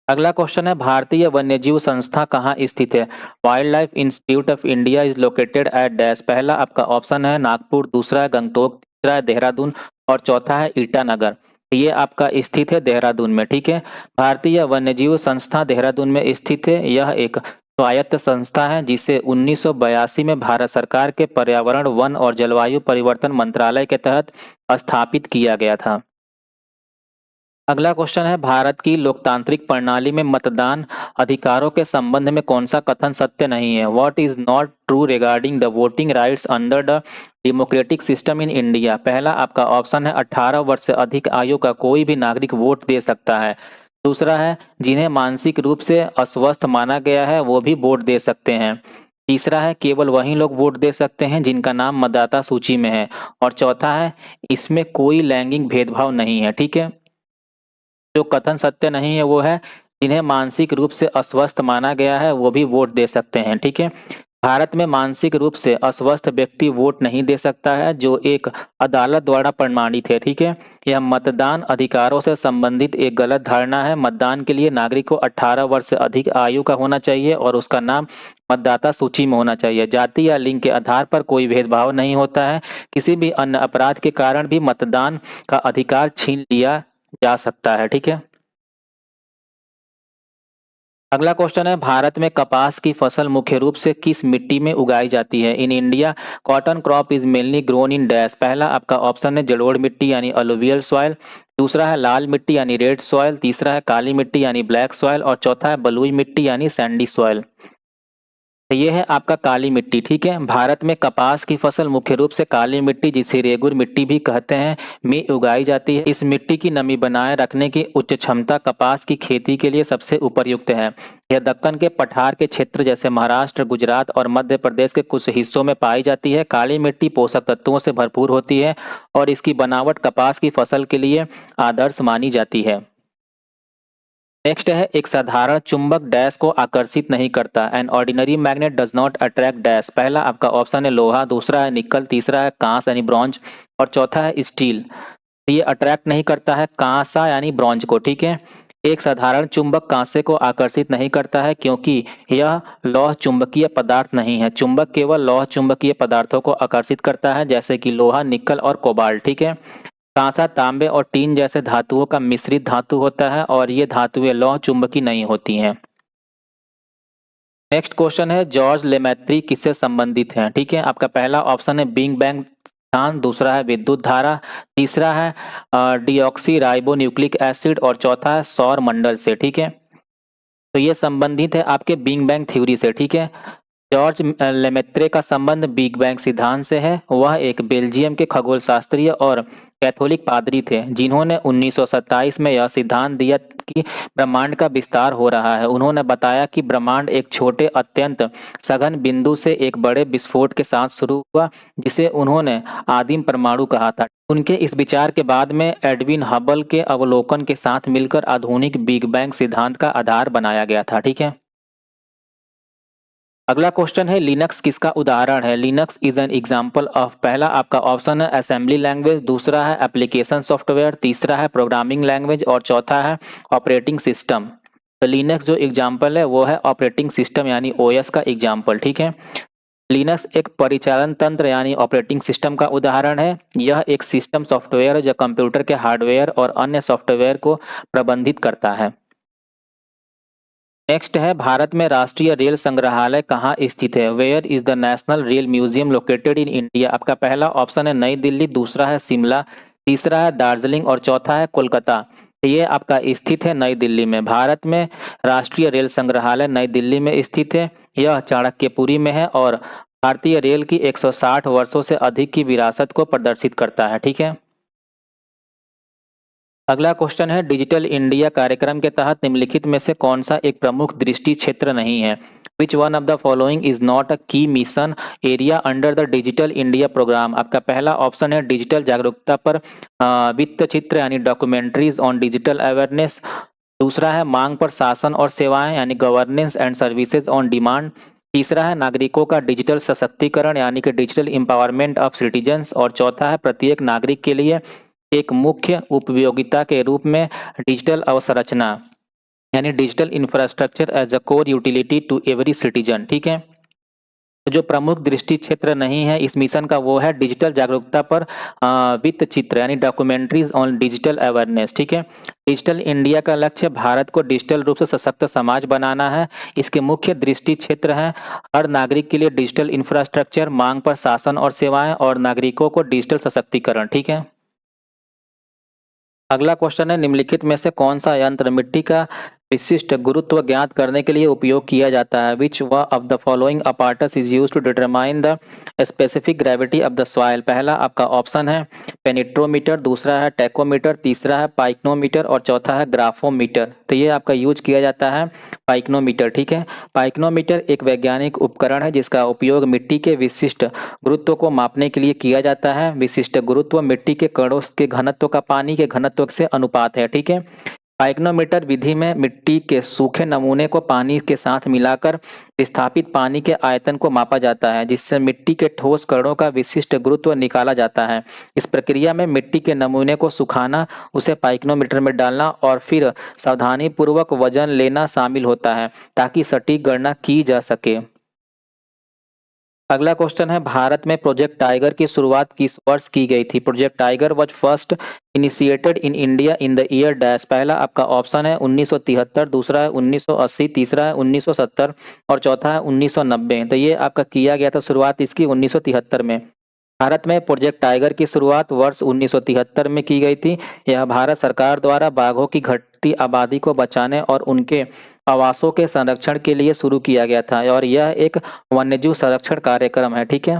अगला क्वेश्चन है भारतीय वन्यजीव संस्था कहाँ स्थित है। Wild life institute of India is located at dash. पहला आपका ऑप्शन है नागपुर, दूसरा है गंगटोक, तीसरा है देहरादून और चौथा है ईटानगर। ये आपका स्थित है देहरादून में, ठीक है। भारतीय वन्यजीव संस्था देहरादून में स्थित है। यह एक स्वायत्त संस्था है जिसे 1982 में भारत सरकार के पर्यावरण, वन और जलवायु परिवर्तन मंत्रालय के तहत स्थापित किया गया था। अगला क्वेश्चन है भारत की लोकतांत्रिक प्रणाली में मतदान अधिकारों के संबंध में कौन सा कथन सत्य नहीं है। What is not true regarding the voting rights under the democratic system in India. पहला आपका ऑप्शन है 18 वर्ष से अधिक आयु का कोई भी नागरिक वोट दे सकता है। दूसरा है जिन्हें मानसिक रूप से अस्वस्थ माना गया है वो भी वोट दे सकते हैं। तीसरा है केवल वही लोग वोट दे सकते हैं जिनका नाम मतदाता सूची में है। और चौथा है इसमें कोई लैंगिक भेदभाव नहीं है, ठीक है। जो कथन सत्य नहीं है वो है जिन्हें मानसिक रूप से अस्वस्थ माना गया है वो भी वोट दे सकते हैं, ठीक है। भारत में मानसिक रूप से अस्वस्थ व्यक्ति वोट नहीं दे सकता है जो एक अदालत द्वारा प्रमाणित है, ठीक है। यह मतदान अधिकारों से संबंधित एक गलत धारणा है। मतदान के लिए नागरिक को 18 वर्ष से अधिक आयु का होना चाहिए और उसका नाम मतदाता सूची में होना चाहिए। जाति या लिंग के आधार पर कोई भेदभाव नहीं होता है। किसी भी अन्य अपराध के कारण भी मतदान का अधिकार छीन लिया जा सकता है, ठीक है। अगला क्वेश्चन है भारत में कपास की फसल मुख्य रूप से किस मिट्टी में उगाई जाती है। In India cotton crop is mainly grown in dash. पहला आपका ऑप्शन है जलोढ़ मिट्टी यानी अलुवियल सॉइल, दूसरा है लाल मिट्टी यानी रेड सॉइल, तीसरा है काली मिट्टी यानी ब्लैक सॉइल और चौथा है बलुई मिट्टी यानी सैंडी सॉइल। तो ये है आपका काली मिट्टी, ठीक है। भारत में कपास की फसल मुख्य रूप से काली मिट्टी जिसे रेगुर मिट्टी भी कहते हैं में उगाई जाती है। इस मिट्टी की नमी बनाए रखने की उच्च क्षमता कपास की खेती के लिए सबसे उपयुक्त है। यह दक्कन के पठार के क्षेत्र जैसे महाराष्ट्र, गुजरात और मध्य प्रदेश के कुछ हिस्सों में पाई जाती है। काली मिट्टी पोषक तत्वों से भरपूर होती है और इसकी बनावट कपास की फसल के लिए आदर्श मानी जाती है। नेक्स्ट है एक साधारण चुंबक डैश को आकर्षित नहीं करता। An ordinary magnet does not attract dash. पहला आपका ऑप्शन है लोहा, दूसरा है निकल, तीसरा है कांस यानी ब्रॉन्ज और चौथा है स्टील। ये अट्रैक्ट नहीं करता है कांसा यानी ब्रॉन्ज को, ठीक है। एक साधारण चुंबक कांसे को आकर्षित नहीं करता है क्योंकि यह लौह चुंबकीय पदार्थ नहीं है। चुंबक केवल लौह चुंबकीय पदार्थों को आकर्षित करता है जैसे कि लोहा, निकल और कोबाल्ट, ठीक है। कांसा, तांबे और टीन जैसे धातुओं का मिश्रित धातु होता है और ये धातुएं लौह चुंबकी नहीं होती हैं। नेक्स्ट क्वेश्चन है जॉर्ज लेमैत्री किससे संबंधित हैं, ठीक है। आपका पहला ऑप्शन है बिग बैंग सिद्धांत, दूसरा है विद्युत धारा, तीसरा है डीऑक्सी राइबो न्यूक्लिक एसिड और चौथा है सौर मंडल से, ठीक है। तो ये संबंधित है आपके बिग बैंग थ्योरी से, ठीक है। जॉर्ज लेमेत्रे का संबंध बिग बैंग सिद्धांत से है। वह एक बेल्जियम के खगोलशास्त्रीय और कैथोलिक पादरी थे जिन्होंने 1927 में यह सिद्धांत दिया कि ब्रह्मांड का विस्तार हो रहा है। उन्होंने बताया कि ब्रह्मांड एक छोटे अत्यंत सघन बिंदु से एक बड़े विस्फोट के साथ शुरू हुआ जिसे उन्होंने आदिम परमाणु कहा था। उनके इस विचार के बाद में एडविन हबल के अवलोकन के साथ मिलकर आधुनिक बिग बैंग सिद्धांत का आधार बनाया गया था, ठीक है। अगला क्वेश्चन है लिनक्स किसका उदाहरण है। Linux is an example of. पहला आपका ऑप्शन है असेंबली लैंग्वेज, दूसरा है एप्लीकेशन सॉफ्टवेयर, तीसरा है प्रोग्रामिंग लैंग्वेज और चौथा है ऑपरेटिंग सिस्टम। तो लिनक्स जो एग्जाम्पल है वो है ऑपरेटिंग सिस्टम यानी ओएस का एग्जाम्पल, ठीक है। लिनक्स एक परिचालन तंत्र यानी ऑपरेटिंग सिस्टम का उदाहरण है। यह एक सिस्टम सॉफ्टवेयर है जो कंप्यूटर के हार्डवेयर और अन्य सॉफ्टवेयर को प्रबंधित करता है। नेक्स्ट है भारत में राष्ट्रीय रेल संग्रहालय कहाँ स्थित है? Where is the National Rail Museum located in India? आपका पहला ऑप्शन है नई दिल्ली, दूसरा है शिमला, तीसरा है दार्जिलिंग और चौथा है कोलकाता। तो ये आपका स्थित है नई दिल्ली में। भारत में राष्ट्रीय रेल संग्रहालय नई दिल्ली में स्थित है। यह चाणक्यपुरी में है और भारतीय रेल की 160 वर्षों से अधिक की विरासत को प्रदर्शित करता है। ठीक है। अगला क्वेश्चन है डिजिटल इंडिया कार्यक्रम के तहत निम्नलिखित में से कौन सा एक प्रमुख दृष्टि क्षेत्र नहीं है? Which one of the following is not a key mission area under the digital India programme? आपका पहला ऑप्शन है डिजिटल जागरूकता पर वित्त चित्र यानी डॉक्यूमेंट्रीज ऑन डिजिटल अवेयरनेस। दूसरा है मांग पर शासन और सेवाएं यानी governance and services on demand. तीसरा है नागरिकों का डिजिटल सशक्तिकरण यानी कि डिजिटल एम्पावरमेंट ऑफ सिटीजन्स। और चौथा है प्रत्येक नागरिक के लिए एक मुख्य उपयोगिता के रूप में डिजिटल अवसंरचना यानी digital infrastructure as a core utility to every citizen. ठीक है। तो जो प्रमुख दृष्टि क्षेत्र नहीं है इस मिशन का वो है डिजिटल जागरूकता पर वित्त चित्र यानी डॉक्यूमेंट्रीज ऑन डिजिटल अवेयरनेस। ठीक है। डिजिटल इंडिया का लक्ष्य भारत को डिजिटल रूप से सशक्त समाज बनाना है। इसके मुख्य दृष्टि क्षेत्र हैं हर नागरिक के लिए डिजिटल इंफ्रास्ट्रक्चर, मांग पर शासन और सेवाएं और नागरिकों को डिजिटल सशक्तिकरण। ठीक है। अगला क्वेश्चन है निम्नलिखित में से कौन सा यंत्र मिट्टी का विशिष्ट गुरुत्व ज्ञात करने के लिए उपयोग किया जाता है? Which one of the following apparatus is used to determine the specific gravity of the soil? पहला आपका ऑप्शन है पेनिट्रोमीटर, दूसरा है टेकोमीटर, तीसरा है पाइक्नोमीटर और चौथा है ग्राफोमीटर। तो ये आपका यूज किया जाता है पाइक्नोमीटर। ठीक है। पाइक्नोमीटर एक वैज्ञानिक उपकरण है जिसका उपयोग मिट्टी के विशिष्ट गुरुत्व को मापने के लिए किया जाता है। विशिष्ट गुरुत्व मिट्टी के कणों के घनत्व का पानी के घनत्व से अनुपात है। ठीक है। पाइक्नोमीटर विधि में मिट्टी के सूखे नमूने को पानी के साथ मिलाकर विस्थापित पानी के आयतन को मापा जाता है जिससे मिट्टी के ठोस कणों का विशिष्ट गुरुत्व निकाला जाता है। इस प्रक्रिया में मिट्टी के नमूने को सुखाना, उसे पाइक्नोमीटर में डालना और फिर सावधानीपूर्वक वजन लेना शामिल होता है ताकि सटीक गणना की जा सके। अगला क्वेश्चन है भारत में प्रोजेक्ट टाइगर की शुरुआत किस वर्ष की गई थी? Project tiger was first initiated in India in the year dash. पहला आपका ऑप्शन है 1973, दूसरा है 1980, तीसरा है 1970 और चौथा है 1990। तो ये आपका किया गया था शुरुआत इसकी 1973 में। भारत में प्रोजेक्ट टाइगर की शुरुआत वर्ष 1973 में की गई थी। यह भारत सरकार द्वारा बाघों की घटती आबादी को बचाने और उनके आवासों के संरक्षण के लिए शुरू किया गया था और यह एक वन्यजीव संरक्षण कार्यक्रम है। ठीक है।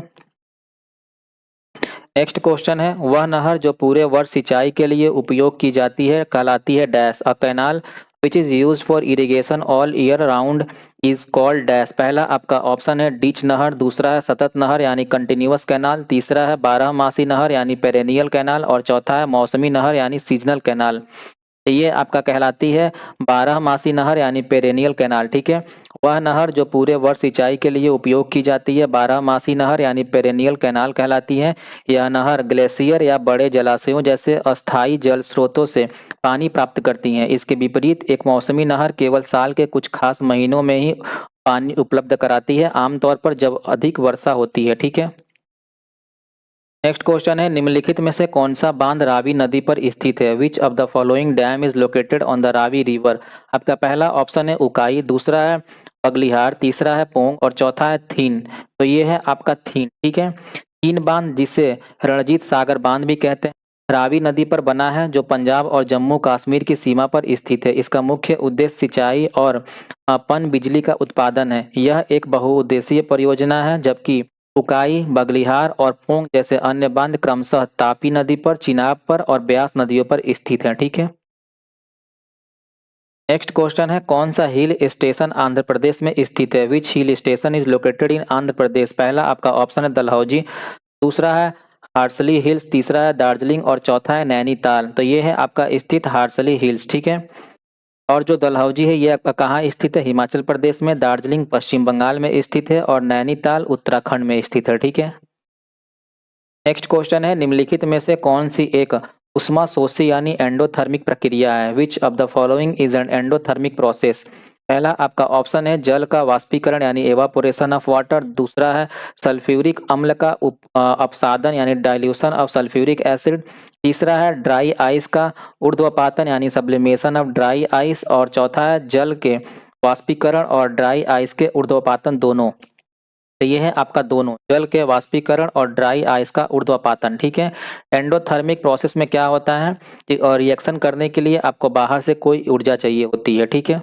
नेक्स्ट क्वेश्चन है वह नहर जो पूरे वर्ष सिंचाई के लिए उपयोग की जाती है कहलाती है dash. A canal which is used for irrigation all year round is called dash. पहला आपका ऑप्शन है डीच नहर, दूसरा है सतत नहर यानी कंटिन्यूअस कैनाल, तीसरा है बारहमासी नहर यानी पेरेनियल कैनाल और चौथा है मौसमी नहर यानी सीजनल कैनाल। ये आपका कहलाती है बारहमासी नहर यानी पेरेनियल कैनाल। ठीक है। वह नहर जो पूरे वर्ष सिंचाई के लिए उपयोग की जाती है बारहमासी नहर यानी पेरेनियल कैनाल कहलाती है। यह नहर ग्लेशियर या बड़े जलाशयों जैसे अस्थायी जल स्रोतों से पानी प्राप्त करती हैं। इसके विपरीत एक मौसमी नहर केवल साल के कुछ खास महीनों में ही पानी उपलब्ध कराती है, आमतौर पर जब अधिक वर्षा होती है। ठीक है। नेक्स्ट क्वेश्चन है निम्नलिखित में से कौन सा बांध रावी नदी पर स्थित है? Which of the following dam is located on the Ravi river? आपका पहला ऑप्शन है उकाई, दूसरा है बगलिहार, तीसरा है पोंग और चौथा है थीन। तो ये है आपका थीन। ठीक है। थीन बांध जिसे रणजीत सागर बांध भी कहते हैं रावी नदी पर बना है जो पंजाब और जम्मू कश्मीर की सीमा पर स्थित है। इसका मुख्य उद्देश्य सिंचाई और पन बिजली का उत्पादन है। यह एक बहुउद्देशीय परियोजना है जबकि उकाई, बगलिहार और पोंग जैसे अन्य बांध क्रमशः तापी नदी पर, चिनाब पर और ब्यास नदियों पर स्थित हैं। ठीक है। नेक्स्ट क्वेश्चन है कौन सा हिल स्टेशन आंध्र प्रदेश में स्थित है? Which hill station is located in Andhra Pradesh? पहला आपका ऑप्शन है डलहौजी, दूसरा है हार्सली हिल्स, तीसरा है दार्जिलिंग और चौथा है नैनीताल। तो ये है आपका स्थित हार्सली हिल्स। ठीक है। और जो डलहौजी है ये आपका कहाँ स्थित है? हिमाचल प्रदेश में, दार्जिलिंग पश्चिम बंगाल में स्थित है और नैनीताल उत्तराखंड में स्थित है। ठीक है। नेक्स्ट क्वेश्चन है निम्नलिखित में से कौन सी एक उष्माशोषी यानी एंडोथर्मिक प्रक्रिया है? Which of the following is an endothermic process? पहला आपका ऑप्शन है जल का वाष्पीकरण यानी एवापोरेशन ऑफ वाटर, दूसरा है सल्फ्यूरिक अम्ल का अपसादन यानी डाइल्यूशन ऑफ सल्फ्यूरिक एसिड, तीसरा है ड्राई आइस का ऊर्ध्वपातन यानी सब्लिमेशन ऑफ ड्राई आइस और चौथा है जल के वाष्पीकरण और ड्राई आइस के ऊर्ध्वपातन दोनों। तो ये है आपका दोनों, जल के वाष्पीकरण और ड्राई आइस का ऊर्ध्वपातन, ठीक है। एंडोथर्मिक प्रोसेस में क्या होता है और रिएक्शन करने के लिए आपको बाहर से कोई ऊर्जा चाहिए होती है, ठीक है।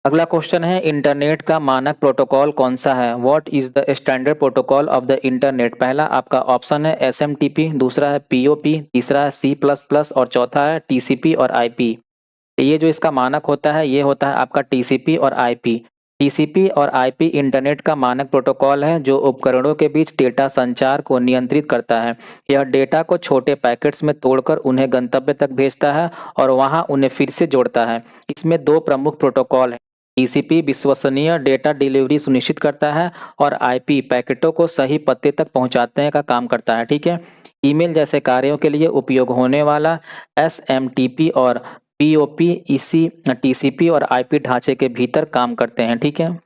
अगला क्वेश्चन है इंटरनेट का मानक प्रोटोकॉल कौन सा है? What is the standard protocol of the internet? पहला आपका ऑप्शन है एसएमटीपी, दूसरा है पीओपी, तीसरा है सी प्लस प्लस और चौथा है टीसीपी और आईपी। ये जो इसका मानक होता है ये होता है आपका टीसीपी और आईपी। टीसीपी और आईपी इंटरनेट का मानक प्रोटोकॉल है जो उपकरणों के बीच डेटा संचार को नियंत्रित करता है। यह डेटा को छोटे पैकेट्स में तोड़कर उन्हें गंतव्य तक भेजता है और वहां उन्हें फिर से जोड़ता है। इसमें दो प्रमुख प्रोटोकॉल हैं। टीसीपी विश्वसनीय डेटा डिलीवरी सुनिश्चित करता है और आईपी पैकेटों को सही पते तक पहुंचाने का काम करता है, ठीक है। ईमेल जैसे कार्यों के लिए उपयोग होने वाला एसएमटीपी और पीओपी इसी टीसीपी और आईपी ढांचे के भीतर काम करते हैं, ठीक है।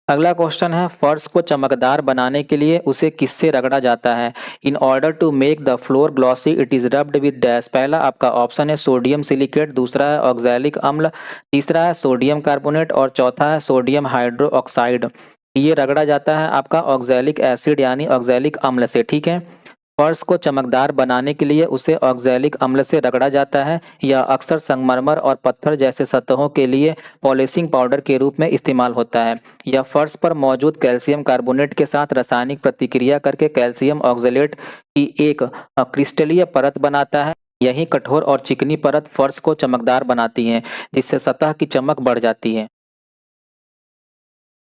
अगला क्वेश्चन है फर्श को चमकदार बनाने के लिए उसे किससे रगड़ा जाता है? In order to make the floor glossy it is rubbed with dash. पहला आपका ऑप्शन है सोडियम सिलिकेट, दूसरा है ऑक्सैलिक अम्ल, तीसरा है सोडियम कार्बोनेट और चौथा है सोडियम हाइड्रो ऑक्साइड। ये रगड़ा जाता है आपका ऑक्सैलिक एसिड यानी ऑक्सैलिक अम्ल से, ठीक है। फर्श को चमकदार बनाने के लिए उसे ऑक्सैलिक अम्ल से रगड़ा जाता है। यह अक्सर संगमरमर और पत्थर जैसे सतहों के लिए पॉलिशिंग पाउडर के रूप में इस्तेमाल होता है। यह फर्श पर मौजूद कैल्शियम कार्बोनेट के साथ रासायनिक प्रतिक्रिया करके कैल्शियम ऑक्सलेट की एक क्रिस्टलीय परत बनाता है। यही कठोर और चिकनी परत फर्श को चमकदार बनाती है जिससे सतह की चमक बढ़ जाती है।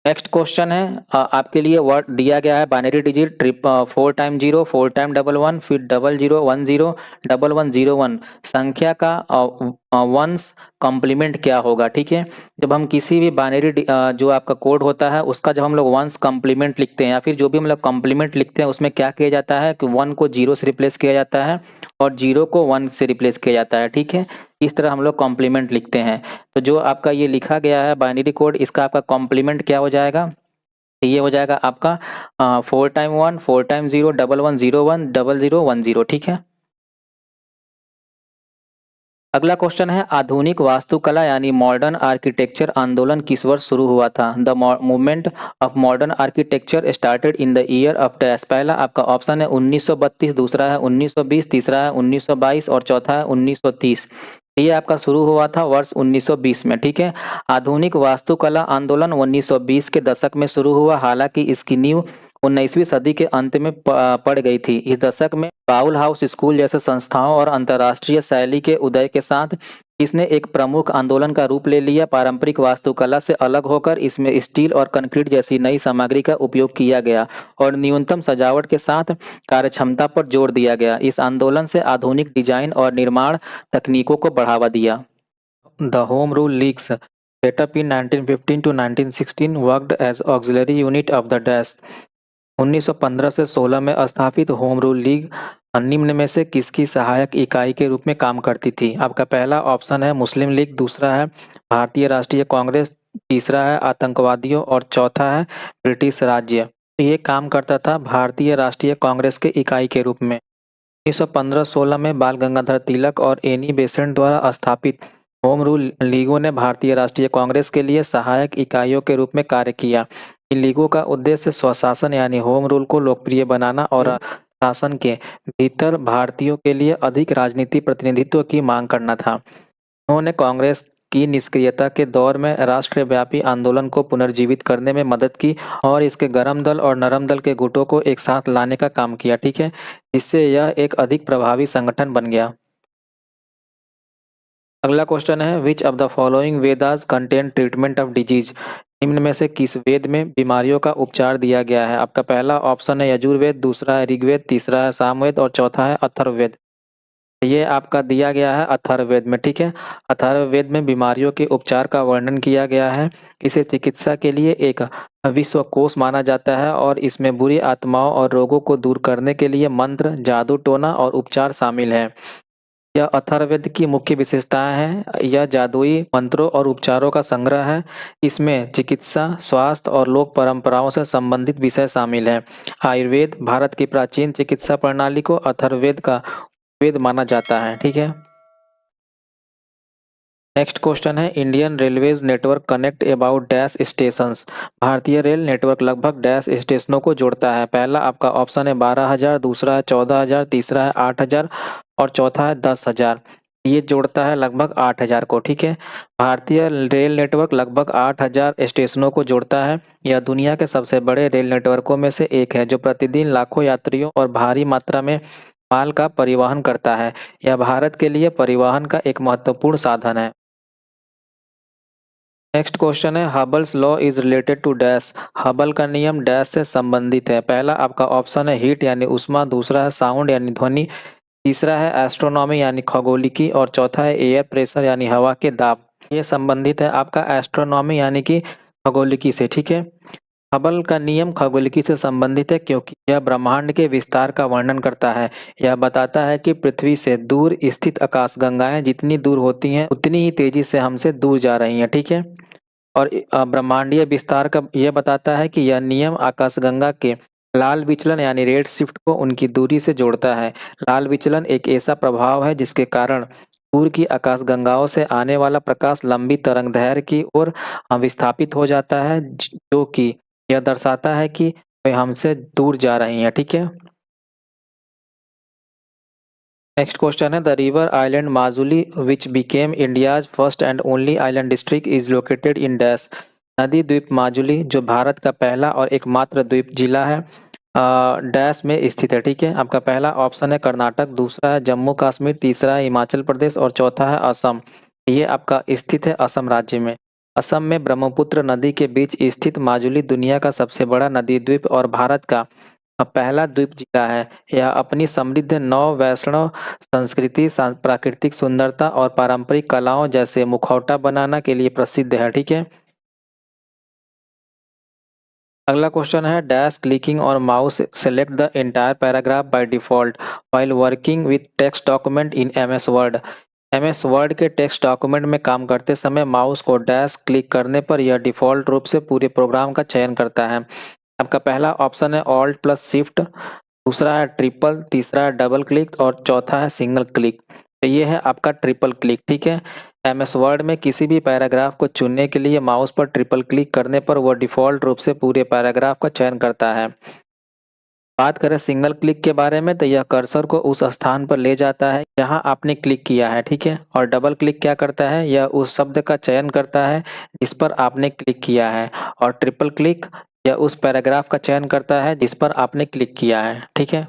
नेक्स्ट क्वेश्चन है आपके लिए वर्ड दिया गया है बाइनरी डिजिट 4 टाइम 0 4 टाइम 11 फिर 0010 1101 संख्या का वंस कॉम्प्लीमेंट क्या होगा, ठीक है। जब हम किसी भी बाइनरी जो आपका कोड होता है उसका जब हम लोग वंस कॉम्प्लीमेंट लिखते हैं या फिर जो भी हम लोग कॉम्प्लीमेंट लिखते हैं उसमें क्या किया जाता है कि 1 को 0 से रिप्लेस किया जाता है और 0 को 1 से रिप्लेस किया जाता है, ठीक है। इस तरह हम लोग कॉम्प्लीमेंट लिखते हैं। तो जो आपका ये लिखा गया है बाइनरी कोड इसका आपका कॉम्प्लीमेंट क्या हो जाएगा? ये हो जाएगा आपका 4 टाइम 1 4 टाइम 0 1101 0010, ठीक है। अगला क्वेश्चन है आधुनिक वास्तुकला यानी मॉडर्न आर्किटेक्चर आंदोलन किस वर्ष शुरू हुआ था? The movement of modern architecture started in the year of dash. पहला आपका ऑप्शन है 1932, दूसरा है 1920, तीसरा है 1922 और चौथा है 1930। ये आपका शुरू हुआ था वर्ष 1920 में, ठीक है। आधुनिक वास्तुकला आंदोलन 1920 के दशक में शुरू हुआ, हालांकि इसकी नींव 19वीं सदी के अंत में पड़ गई थी। इस दशक में बाउल हाउस स्कूल जैसे संस्थाओं और अंतर्राष्ट्रीय शैली के उदय के साथ इसने एक प्रमुख आंदोलन का रूप ले लिया। पारंपरिक वास्तुकला से अलग होकर इसमें स्टील और कंक्रीट जैसी नई सामग्री का उपयोग किया गया और न्यूनतम सजावट के साथ कार्यक्षमता पर जोर दिया गया। इस आंदोलन से आधुनिक डिजाइन और निर्माण तकनीकों को बढ़ावा दिया। The Home Rule Leagues set up in 1915 to 1916 worked as auxiliary unit of the dash. 1915 से 16 में स्थापित होम रूल लीग निम्न में से किसकी सहायक इकाई के रूप में काम करती थी? आपका पहला ऑप्शन है मुस्लिम लीग, दूसरा है भारतीय राष्ट्रीय कांग्रेस, तीसरा है आतंकवादियों और चौथा है ब्रिटिश राज्य। ये काम करता था भारतीय राष्ट्रीय कांग्रेस के इकाई के रूप में। 1915-16 में बाल गंगाधर तिलक और एनी बेसेंट द्वारा स्थापित होम रूल लीगों ने भारतीय राष्ट्रीय कांग्रेस के लिए सहायक इकाइयों के रूप में कार्य किया। इन लीगों का उद्देश्य स्वशासन यानी होम रूल को लोकप्रिय बनाना और शासन के भीतर भारतीयों के लिए अधिक राजनीतिक प्रतिनिधित्व की मांग करना था। उन्होंने कांग्रेस की निष्क्रियता के दौर में राष्ट्रव्यापी आंदोलन को पुनर्जीवित करने में मदद की और इसके गर्म दल और नरम दल के गुटों को एक साथ लाने का काम किया, ठीक है, जिससे यह एक अधिक प्रभावी संगठन बन गया। अगला क्वेश्चन है which of the following Vedas contain treatment of disease. निम्न में से किस वेद में बीमारियों का उपचार दिया गया है? आपका पहला ऑप्शन है यजुर्वेद, दूसरा है ऋग्वेद, तीसरा है सामवेद और चौथा है अथर्ववेद। ये आपका दिया गया है अथर्ववेद में, ठीक है। अथर्ववेद में बीमारियों के उपचार का वर्णन किया गया है। इसे चिकित्सा के लिए एक विश्वकोश माना जाता है और इसमें बुरी आत्माओं और रोगों को दूर करने के लिए मंत्र, जादू टोना और उपचार शामिल है। यह अथर्ववेद की मुख्य विशेषताएं हैं। यह जादुई मंत्रों और उपचारों का संग्रह है। इसमें चिकित्सा, स्वास्थ्य और लोक परंपराओं से संबंधित विषय शामिल हैं। आयुर्वेद भारत की प्राचीन चिकित्सा प्रणाली को अथर्ववेद का वेद माना जाता है, ठीक है। नेक्स्ट क्वेश्चन है Indian railways network connect about dash stations. भारतीय रेल नेटवर्क लगभग डैश स्टेशनों को जोड़ता है। पहला आपका ऑप्शन है 12,000, दूसरा है 14,000, तीसरा है 8,000 और चौथा है 10,000। ये जोड़ता है लगभग 8,000 को, ठीक है। भारतीय रेल नेटवर्क लगभग 8,000 स्टेशनों को जोड़ता है। यह दुनिया के सबसे बड़े रेल नेटवर्कों में से एक है जो प्रतिदिन लाखों यात्रियों और भारी मात्रा में माल का परिवहन करता है। यह भारत के लिए परिवहन का एक महत्वपूर्ण साधन है। नेक्स्ट क्वेश्चन है Hubble's law is related to dash. Hubble का नियम डैश से संबंधित है। पहला आपका ऑप्शन है हीट यानी ऊष्मा, दूसरा है साउंड यानी ध्वनि, तीसरा है एस्ट्रोनॉमी यानी खगोलिकी और चौथा है एयर प्रेशर यानी हवा के दाब। ये संबंधित है आपका एस्ट्रोनॉमी यानी कि खगोलिकी से, ठीक है। हबल का नियम खगोलिकी से संबंधित है क्योंकि यह ब्रह्मांड के विस्तार का वर्णन करता है। यह बताता है कि पृथ्वी से दूर स्थित आकाशगंगाएं जितनी दूर होती हैं उतनी ही तेजी से हमसे दूर जा रही हैं, ठीक है। और ब्रह्मांडीय विस्तार का यह बताता है कि यह नियम आकाशगंगा के लाल विचलन यानी रेड शिफ्ट को उनकी दूरी से जोड़ता है। लाल विचलन एक ऐसा प्रभाव है जिसके कारण दूर की आकाशगंगाओं से आने वाला प्रकाश लंबी तरंगदैर्घ्य की ओर विस्थापित हो जाता है, जो कि यह दर्शाता है कि वे हमसे दूर जा रही हैं, ठीक है। नेक्स्ट क्वेश्चन है the river island Majuli which became India's first and only island district is located in dash. नदी द्वीप माजुली जो भारत का पहला और एकमात्र द्वीप जिला है डैश में स्थित है, ठीक है। आपका पहला ऑप्शन है कर्नाटक, दूसरा है जम्मू कश्मीर, तीसरा है हिमाचल प्रदेश और चौथा है असम। ये आपका स्थित है असम राज्य में। असम में ब्रह्मपुत्र नदी के बीच स्थित माजुली दुनिया का सबसे बड़ा नदी द्वीप और भारत का पहला द्वीप जिला है। यह अपनी समृद्ध नौ वैष्णव संस्कृति, प्राकृतिक सुंदरता और पारंपरिक कलाओं जैसे मुखौटा बनाना के लिए प्रसिद्ध है, ठीक है। अगला क्वेश्चन है डैश क्लिकिंग और mouse select the entire paragraph by default while working with text document in MS word. MS word के टेक्स्ट डॉक्यूमेंट में काम करते समय माउस को डैश क्लिक करने पर यह डिफॉल्ट रूप से पूरे प्रोग्राम का चयन करता है। आपका पहला ऑप्शन है ऑल्ट प्लस शिफ्ट, दूसरा है ट्रिपल, तीसरा है डबल क्लिक और चौथा है सिंगल क्लिक। तो ये है आपका ट्रिपल क्लिक, ठीक है। एमएस वर्ड में किसी भी पैराग्राफ को चुनने के लिए माउस पर ट्रिपल क्लिक करने पर वह डिफ़ॉल्ट रूप से पूरे पैराग्राफ का चयन करता है। बात करें सिंगल क्लिक के बारे में तो यह कर्सर को उस स्थान पर ले जाता है जहां आपने क्लिक किया है, ठीक है। और डबल क्लिक क्या करता है, यह उस शब्द का चयन करता है जिस पर आपने क्लिक किया है। और ट्रिपल क्लिक यह उस पैराग्राफ का चयन करता है जिस पर आपने क्लिक किया है, ठीक है।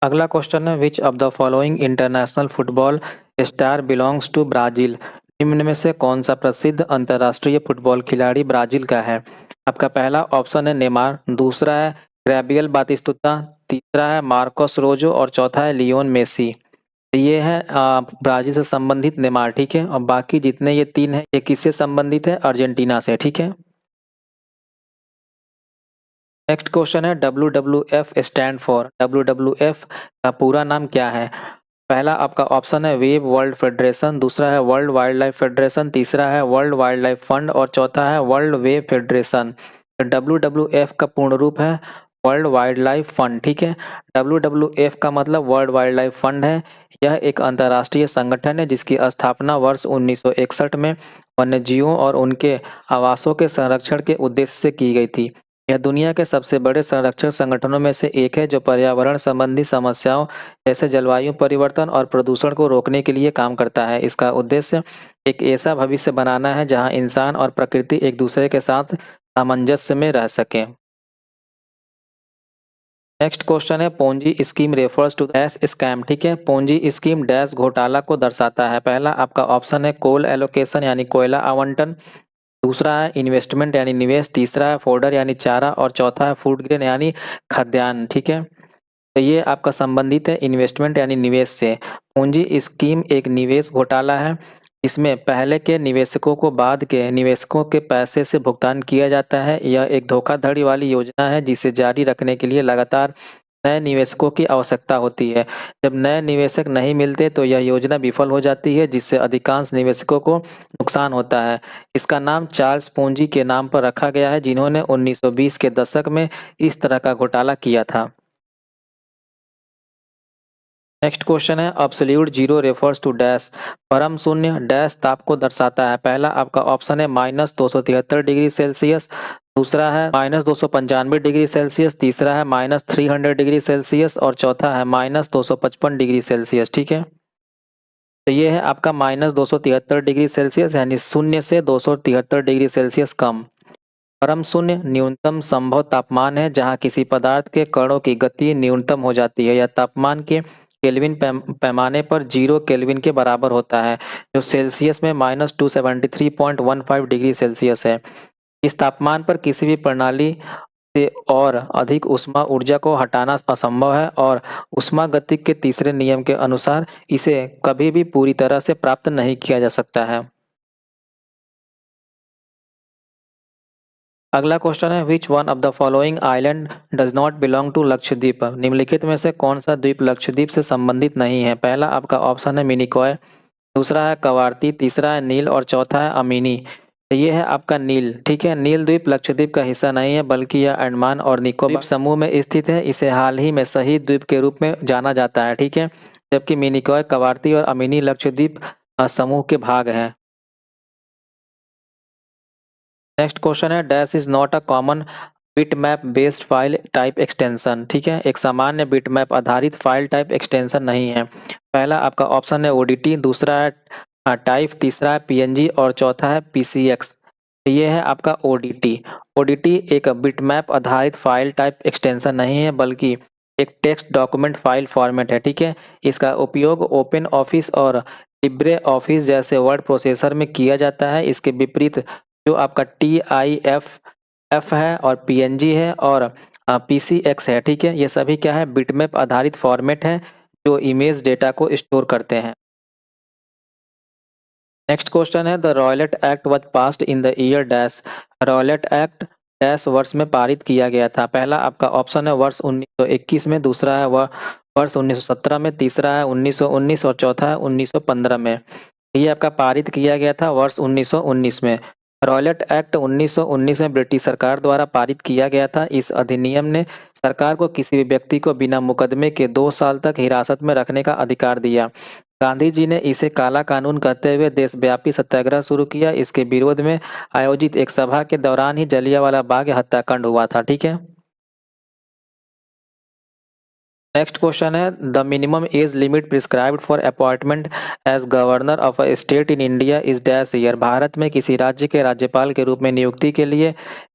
अगला क्वेश्चन है which of the following international football star belongs to Brazil. निम्न में से कौन सा प्रसिद्ध अंतर्राष्ट्रीय फुटबॉल खिलाड़ी ब्राजील का है। आपका पहला ऑप्शन है नेमार, दूसरा है ग्रेबियल बातिस्तुता, तीसरा है मार्कोस रोजो और चौथा है लियोन मेसी। ये है ब्राजील से संबंधित नेमार, ठीक है। और बाकी जितने ये तीन है ये किससे संबंधित है, अर्जेंटीना से, ठीक है। नेक्स्ट क्वेश्चन है WWF स्टैंड फॉर। WWF का पूरा नाम क्या है। पहला आपका ऑप्शन है वेब वर्ल्ड फेडरेशन, दूसरा है वर्ल्ड वाइल्ड लाइफ फेडरेशन, तीसरा है वर्ल्ड वाइल्ड लाइफ फंड और चौथा है वर्ल्ड वेब फेडरेशन। तो WWF का पूर्ण रूप है वर्ल्ड वाइल्ड लाइफ फंड, ठीक है। WWF का मतलब वर्ल्ड वाइल्ड लाइफ फंड है। यह एक अंतर्राष्ट्रीय संगठन है जिसकी स्थापना वर्ष 1961 में वन्यजीवों और उनके आवासों के संरक्षण के उद्देश्य से की गई थी। यह दुनिया के सबसे बड़े संरक्षण संगठनों में से एक है जो पर्यावरण संबंधी समस्याओं जैसे जलवायु परिवर्तन और प्रदूषण को रोकने के लिए काम करता है। इसका उद्देश्य एक ऐसा भविष्य बनाना है जहां इंसान और प्रकृति एक दूसरे के साथ सामंजस्य में रह सकें। नेक्स्ट क्वेश्चन है Ponzi scheme refers to dash scam, ठीक है। पोंजी स्कीम डैश घोटाला को दर्शाता है। पहला आपका ऑप्शन है कोल एलोकेशन यानी कोयला आवंटन, दूसरा है इन्वेस्टमेंट यानी निवेश, तीसरा है फोल्डर यानी चारा और चौथा है फूड ग्रेन यानी खाद्यान्न, ठीक है। तो ये आपका संबंधित है इन्वेस्टमेंट यानी निवेश से। पूंजी स्कीम एक निवेश घोटाला है इसमें पहले के निवेशकों को बाद के निवेशकों के पैसे से भुगतान किया जाता है। यह एक धोखाधड़ी वाली योजना है जिसे जारी रखने के लिए लगातार नए निवेशकों की आवश्यकता होती है। जब नए निवेशक नहीं मिलते तो यह योजना विफल हो जाती है जिससे अधिकांश निवेशकों को नुकसान होता है। इसका नाम चार्ल्स पूंजी के नाम पर रखा गया है जिन्होंने 1920 के दशक में इस तरह का घोटाला किया था। नेक्स्ट क्वेश्चन है absolute zero refers to dash. परम शून्य डैश ताप को दर्शाता है। पहला आपका ऑप्शन है -273 डिग्री सेल्सियस, दूसरा है -295 डिग्री सेल्सियस, तीसरा है -300 डिग्री सेल्सियस और चौथा है -255 डिग्री सेल्सियस। ठीक है, तो ये है आपका -273 डिग्री सेल्सियस, यानी शून्य से 273 डिग्री सेल्सियस कम। परम शून्य न्यूनतम संभव तापमान है जहाँ किसी पदार्थ के कणों की गति न्यूनतम हो जाती है। यह तापमान के केल्विन पैमाने पर 0 केल्विन के बराबर होता है, जो सेल्सियस में -273.15 डिग्री सेल्सियस है। इस तापमान पर किसी भी प्रणाली से और अधिक ऊष्मा ऊर्जा को हटाना असंभव है और ऊष्मागतिकी के तीसरे नियम के अनुसार इसे कभी भी पूरी तरह से प्राप्त नहीं किया जा सकता है। अगला क्वेश्चन है which one of the following island does not belong to Lakshadweep. निम्नलिखित में से कौन सा द्वीप लक्षद्वीप से संबंधित नहीं है। पहला आपका ऑप्शन है मिनिकॉय, दूसरा है कवारती, तीसरा है नील और चौथा है अमीनी। तो ये है आपका नील। ठीक है, नील द्वीप लक्षद्वीप का हिस्सा नहीं है बल्कि यह अंडमान और निकोबार समूह में स्थित है। इसे हाल ही में शहीद द्वीप के रूप में जाना जाता है। ठीक है, जबकि मिनिकॉय, कवारती और अमीनी लक्षद्वीप समूह के भाग हैं। नेक्स्ट क्वेश्चन है dash is not a common bitmap based file type extension. ठीक है, एक सामान्य बिटमैप आधारित फाइल टाइप एक्सटेंशन नहीं है। पहला आपका ऑप्शन है ओडीटी, दूसरा है टाइप, तीसरा है पीएनजी और चौथा है पीसीएक्स। ये है आपका ओडीटी। ओडीटी एक बिटमैप आधारित फाइल टाइप एक्सटेंशन नहीं है बल्कि एक टेक्स्ट डॉक्यूमेंट फाइल फॉर्मेट है। ठीक है, इसका उपयोग ओपन ऑफिस और लिब्रे ऑफिस जैसे वर्ड प्रोसेसर में किया जाता है। इसके विपरीत जो आपका TIFF है और पीएनजी है और पीसीएक्स है। ठीक है, ये सभी क्या है, बिटमैप आधारित फॉर्मेट है जो इमेज डेटा को स्टोर करते हैं। नेक्स्ट क्वेश्चन है the Rowlatt Act was passed in the year dash. Rowlatt Act dash वर्ष में पारित किया गया था। पहला आपका ऑप्शन है वर्ष 1921 में, दूसरा है वर्ष 1917 में, तीसरा है 1919 और चौथा है 1915 में। ये आपका पारित किया गया था वर्ष 1919 में। रॉयलेट एक्ट 1919 में ब्रिटिश सरकार द्वारा पारित किया गया था। इस अधिनियम ने सरकार को किसी भी व्यक्ति को बिना मुकदमे के 2 साल तक हिरासत में रखने का अधिकार दिया। गांधी जी ने इसे काला कानून कहते हुए देशव्यापी सत्याग्रह शुरू किया। इसके विरोध में आयोजित एक सभा के दौरान ही जलियांवाला बाग हत्याकांड हुआ था। ठीक है, नेक्स्ट क्वेश्चन है the minimum age limit prescribed for appointment as governor of a state in India is dash year. Bharat में किसी राज्य के राज्यपाल के रूप में नियुक्ति के लिए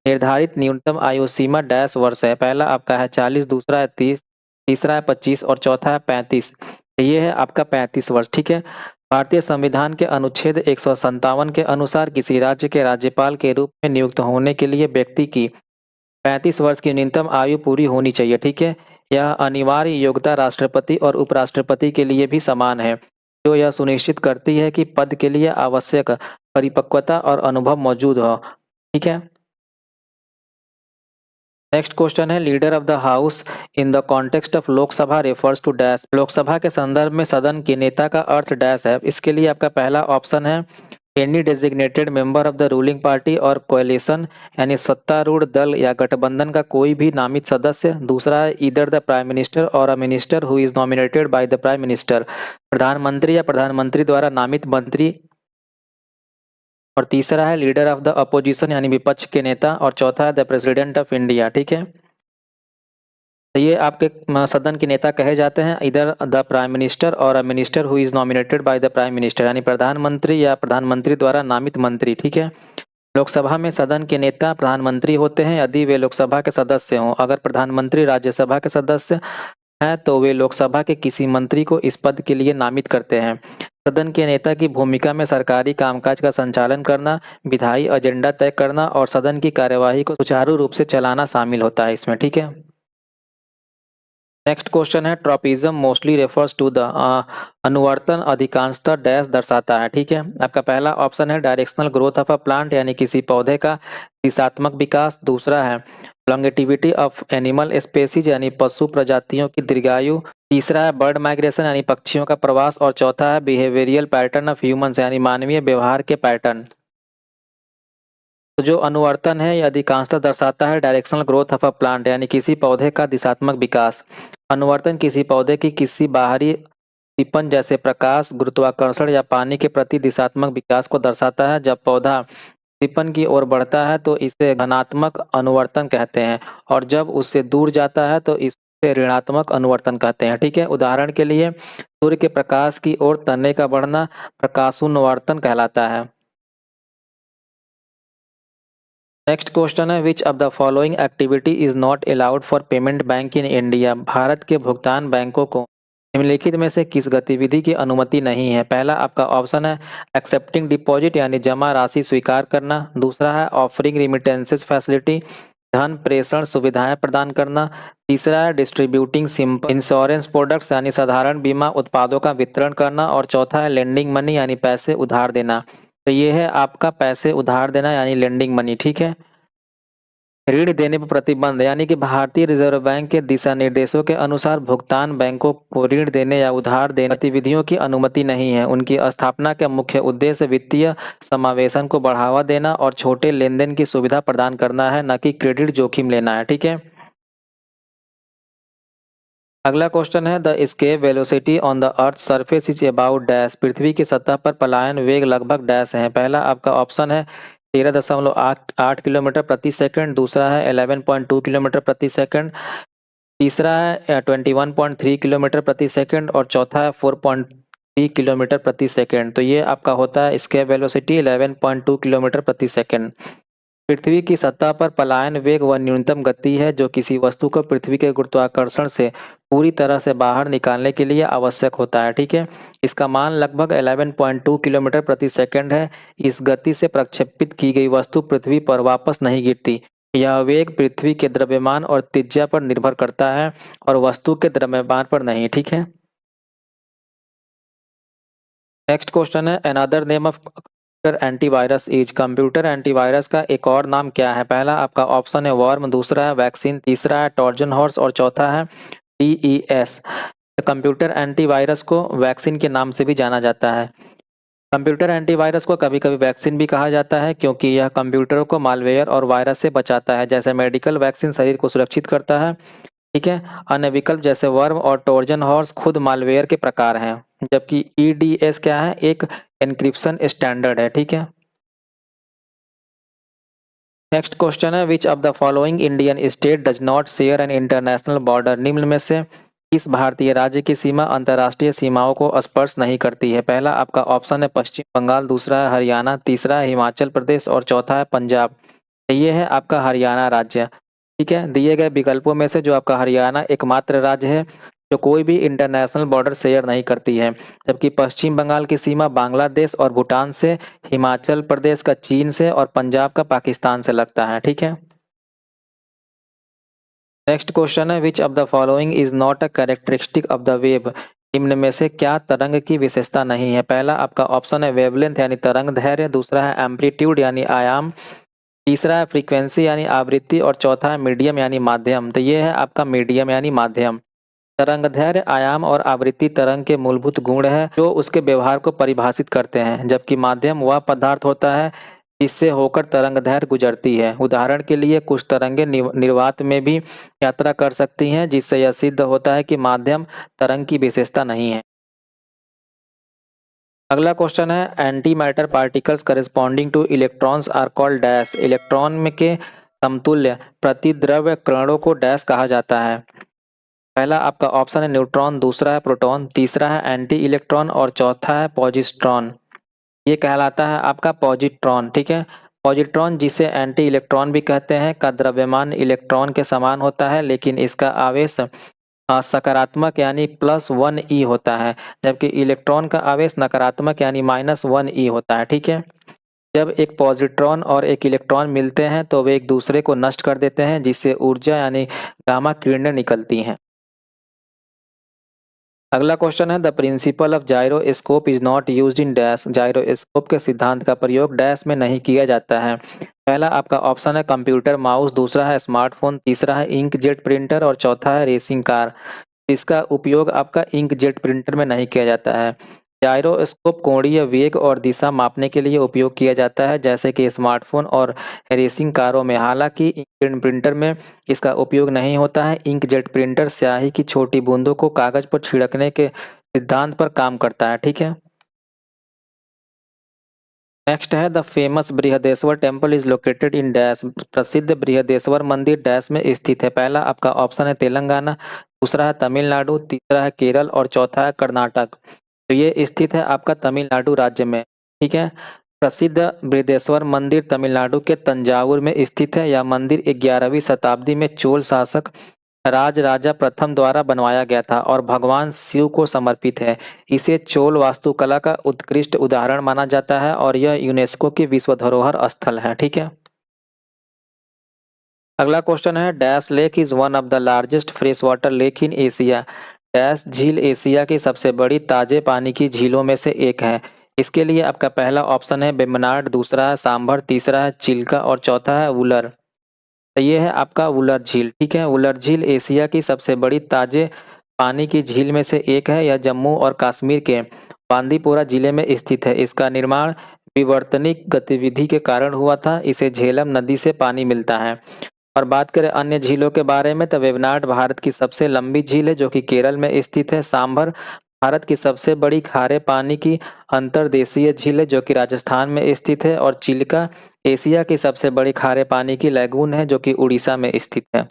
निर्धारित न्यूनतम आयु सीमा डैश वर्ष है। पहला आपका है 40, दूसरा है 30, तीसरा है 25 और चौथा है 35। ये है आपका 35 वर्ष। ठीक है, भारतीय संविधान के अनुच्छेद 157 के अनुसार किसी राज्य के राज्यपाल के रूप में नियुक्त होने के लिए व्यक्ति की 35 वर्ष की न्यूनतम आयु पूरी होनी चाहिए। ठीक है, यह अनिवार्य योग्यता राष्ट्रपति और उपराष्ट्रपति के लिए भी समान है, जो यह सुनिश्चित करती है कि पद के लिए आवश्यक परिपक्वता और अनुभव मौजूद हो। ठीक है, नेक्स्ट क्वेश्चन है leader of the house in the context of Lok Sabha refers to dash. Lok Sabha के संदर्भ में सदन के नेता का अर्थ डैश है। इसके लिए आपका पहला ऑप्शन है any designated member of the ruling party और कोएलिशन, यानी सत्तारूढ़ दल या गठबंधन का कोई भी नामित सदस्य। दूसरा है ईदर द प्राइम मिनिस्टर और a minister who is nominated by the prime minister, प्रधानमंत्री या प्रधानमंत्री द्वारा नामित मंत्री। और तीसरा है लीडर ऑफ द अपोजिशन, यानी विपक्ष के नेता। और चौथा है द प्रेसिडेंट ऑफ इंडिया। ठीक है, तो ये आपके सदन के नेता कहे जाते हैं इधर द प्राइम मिनिस्टर और a minister who is nominated by the prime minister, यानी प्रधानमंत्री या प्रधानमंत्री द्वारा नामित मंत्री। ठीक है, लोकसभा में सदन के नेता प्रधानमंत्री होते हैं यदि वे लोकसभा के सदस्य हों। अगर प्रधानमंत्री राज्यसभा के सदस्य हैं तो वे लोकसभा के किसी मंत्री को इस पद के लिए नामित करते हैं। सदन के नेता की भूमिका में सरकारी कामकाज का संचालन करना, विधायी एजेंडा तय करना और सदन की कार्यवाही को सुचारू रूप से चलाना शामिल होता है इसमें। ठीक है, नेक्स्ट क्वेश्चन है tropism mostly refers to the अनुवर्तन अधिकांशतः डैश दर्शाता है। ठीक है, आपका पहला ऑप्शन है directional growth of a plant, यानी किसी पौधे का दिशात्मक विकास। दूसरा है लॉन्गेटिविटी ऑफ एनिमल स्पेसीज, यानी पशु प्रजातियों की दीर्घायु। तीसरा है बर्ड माइग्रेशन, यानी पक्षियों का प्रवास। और चौथा है बिहेवियरियल पैटर्न ऑफ ह्यूमंस, यानी मानवीय व्यवहार के पैटर्न। तो जो अनुवर्तन है यह अधिकांशतः दर्शाता है directional growth of a plant, यानी किसी पौधे का दिशात्मक विकास। अनुवर्तन किसी पौधे की किसी बाहरी उद्दीपन जैसे प्रकाश, गुरुत्वाकर्षण या पानी के प्रति दिशात्मक विकास को दर्शाता है। जब पौधा उद्दीपन की ओर बढ़ता है तो इसे धनात्मक अनुवर्तन कहते हैं, और जब उससे दूर जाता है तो इसे ऋणात्मक अनुवर्तन कहते हैं। ठीक है, उदाहरण के लिए सूर्य के प्रकाश की ओर तनने का बढ़ना प्रकाशानुवर्तन कहलाता है। नेक्स्ट क्वेश्चन है, which of the following activity is not allowed for payment bank in India. Bharat के भुगतान बैंकों को निम्नलिखित में से किस गतिविधि की अनुमति नहीं है। पहला आपका ऑप्शन है एक्सेप्टिंग डिपॉजिट यानी जमा राशि स्वीकार करना। दूसरा है ऑफरिंग रिमिटेंसेस फैसिलिटी, धन प्रेषण सुविधाएं प्रदान करना। तीसरा है डिस्ट्रीब्यूटिंग सिंपल इंश्योरेंस प्रोडक्ट्स यानी साधारण बीमा उत्पादों का वितरण करना। और चौथा है लेंडिंग मनी यानी पैसे उधार देना। तो ये है आपका पैसे उधार देना यानी लेंडिंग मनी। ठीक है, ऋण देने पर प्रतिबंध यानी कि भारतीय रिजर्व बैंक के दिशा निर्देशों के अनुसार भुगतान बैंकों को ऋण देने या उधार देने गतिविधियों की अनुमति नहीं है। उनकी स्थापना का मुख्य उद्देश्य वित्तीय समावेशन को बढ़ावा देना और छोटे लेनदेन की सुविधा प्रदान करना है, न कि क्रेडिट जोखिम लेना है। ठीक है, अगला क्वेश्चन है the escape velocity on the earth surface is about dash. पृथ्वी की सतह पर पलायन वेग लगभग डैश है। पहला आपका ऑप्शन है 13.8 किलोमीटर प्रति सेकंड। दूसरा है 11.2 किलोमीटर प्रति सेकंड। तीसरा है 21.3 किलोमीटर प्रति सेकंड। और चौथा है 4.3 किलोमीटर प्रति सेकंड। तो ये आपका होता है एस्केप वेलोसिटी 11.2 किलोमीटर प्रति सेकंड। पृथ्वी की सतह पर पलायन वेग वह न्यूनतम गति है जो किसी वस्तु को पृथ्वी के गुरुत्वाकर्षण से पूरी तरह से बाहर निकालने के लिए आवश्यक होता है। ठीक है, इसका मान लगभग 11.2 किलोमीटर प्रति सेकंड है। इस गति से प्रक्षेपित की गई वस्तु पृथ्वी पर वापस नहीं गिरती। यह वेग पृथ्वी के द्रव्यमान और त्रिज्या पर निर्भर करता है और वस्तु के द्रव्यमान पर नहीं। ठीक है, नेक्स्ट क्वेश्चन है another name of computer antivirus is. Computer antivirus का एक और नाम क्या है। पहला आपका ऑप्शन है वर्म, दूसरा है वैक्सीन, तीसरा है ट्रोजन हॉर्स और चौथा है DES। कंप्यूटर एंटीवायरस को वैक्सीन के नाम से भी जाना जाता है। कंप्यूटर एंटीवायरस को कभी कभी वैक्सीन भी कहा जाता है क्योंकि यह कंप्यूटरों को मालवेयर और वायरस से बचाता है। जैसे मेडिकल वैक्सीन शरीर को सुरक्षित करता है। ठीक है, अन्य विकल्प जैसे वर्म और ट्रोजन हॉर्स खुद मालवेयर के प्रकार हैं, जबकि EDS क्या है, एक एन्क्रिप्शन स्टैंडर्ड है। ठीक है, नेक्स्ट क्वेश्चन है which of the following Indian state does not share an international border. निम्न में से किस भारतीय राज्य की सीमा अंतर्राष्ट्रीय सीमाओं को स्पर्श नहीं करती है। पहला आपका ऑप्शन है पश्चिम बंगाल, दूसरा है हरियाणा, तीसरा है हिमाचल प्रदेश और चौथा है पंजाब। ये है आपका हरियाणा राज्य। ठीक है, दिए गए विकल्पों में से जो आपका हरियाणा एकमात्र राज्य है जो कोई भी इंटरनेशनल बॉर्डर शेयर नहीं करती है, जबकि पश्चिम बंगाल की सीमा बांग्लादेश और भूटान से, हिमाचल प्रदेश का चीन से और पंजाब का पाकिस्तान से लगता है। ठीक है, नेक्स्ट क्वेश्चन है which of the following is not a characteristic of the wave. निम्न में से क्या तरंग की विशेषता नहीं है। पहला आपका ऑप्शन है वेवलेंथ यानी तरंग दैर्घ्य, दूसरा है एम्पलीट्यूड यानी आयाम, तीसरा है फ्रीक्वेंसी यानी आवृत्ति और चौथा है मीडियम यानी माध्यम। तो ये है आपका मीडियम यानी माध्यम। तरंग दैर्घ्य, आयाम और आवृत्ति तरंग के मूलभूत गुण है जो उसके व्यवहार को परिभाषित करते हैं, जबकि माध्यम वह पदार्थ होता है जिससे होकर तरंग दैर्घ्य गुजरती है। उदाहरण के लिए कुछ तरंगें निर्वात में भी यात्रा कर सकती हैं, जिससे यह सिद्ध होता है कि माध्यम तरंग की विशेषता नहीं है। अगला क्वेश्चन है anti matter particles corresponding to electrons are called dash. Electron में के समतुल्य प्रतिद्रव्य कणों को डैश कहा जाता है। पहला आपका ऑप्शन है न्यूट्रॉन, दूसरा है प्रोटॉन, तीसरा है एंटी इलेक्ट्रॉन और चौथा है पॉजिट्रॉन। ये कहलाता है आपका पॉजिट्रॉन। ठीक है, पॉजिट्रॉन जिसे एंटी इलेक्ट्रॉन भी कहते हैं का द्रव्यमान इलेक्ट्रॉन के समान होता है, लेकिन इसका आवेश सकारात्मक यानी +1e होता है, जबकि इलेक्ट्रॉन का आवेश नकारात्मक यानी -1e होता है। ठीक है, जब एक पॉजिट्रॉन और एक इलेक्ट्रॉन मिलते हैं तो वे एक दूसरे को नष्ट कर देते हैं, जिससे ऊर्जा यानी गामा किरणें निकलती हैं। अगला क्वेश्चन है the principle of gyroscope is not used in dash. Gyroscope के सिद्धांत का प्रयोग डैश में नहीं किया जाता है। पहला आपका ऑप्शन है कंप्यूटर माउस, दूसरा है स्मार्टफोन, तीसरा है इंकजेट प्रिंटर और चौथा है रेसिंग कार। इसका उपयोग आपका इंकजेट प्रिंटर में नहीं किया जाता है। जायरोस्कोप कोणीय वेग और दिशा मापने के लिए उपयोग किया जाता है, जैसे कि स्मार्टफोन और रेसिंग कारों में। हालांकि इंकजेट प्रिंटर में इसका उपयोग नहीं होता है। इंकजेट प्रिंटर स्याही की छोटी बूंदों को कागज पर सिद्धांत पर काम करता है, ठीक है। नेक्स्ट है the famous Brihadeshwara temple is located in dash. प्रसिद्ध बृहदेश्वर मंदिर डैश में स्थित है। पहला आपका ऑप्शन है तेलंगाना, दूसरा है तमिलनाडु, तीसरा है केरल और चौथा है कर्नाटक। तो ये स्थित है आपका तमिलनाडु राज्य में, ठीक है। प्रसिद्ध बृहदेश्वर मंदिर तमिलनाडु के तंजावुर में स्थित है। यह मंदिर 11वीं शताब्दी में चोल शासक राजराजा प्रथम द्वारा बनवाया गया था और भगवान शिव को समर्पित है। इसे चोल वास्तुकला का उत्कृष्ट उदाहरण माना जाता है और यह यूनेस्को की विश्व धरोहर स्थल है, ठीक है। अगला क्वेश्चन है dash lake is one of the largest fresh water lake in Asia. Dash झील एशिया की सबसे बड़ी ताजे पानी की झीलों में से एक है। इसके लिए आपका पहला ऑप्शन है वेम्बनाड, दूसरा है सांभर, तीसरा है चिल्का और चौथा है वुलर। तो ये है आपका वुलर झील, ठीक है। वुलर झील एशिया की सबसे बड़ी ताजे पानी की झील में से एक है। यह जम्मू और कश्मीर के बांदीपोरा जिले में स्थित है। इसका निर्माण विवर्तनिक गतिविधि के कारण हुआ था। इसे झेलम नदी से पानी मिलता है। और बात करें अन्य झीलों के बारे में तो वेवनाड भारत की सबसे लंबी झील है जो कि केरल में स्थित है। सांभर भारत की सबसे बड़ी खारे पानी की अंतर्देशीय झील है जो कि राजस्थान में स्थित है। और चिल्का एशिया की सबसे बड़ी खारे पानी की लैगून है जो कि उड़ीसा में स्थित है।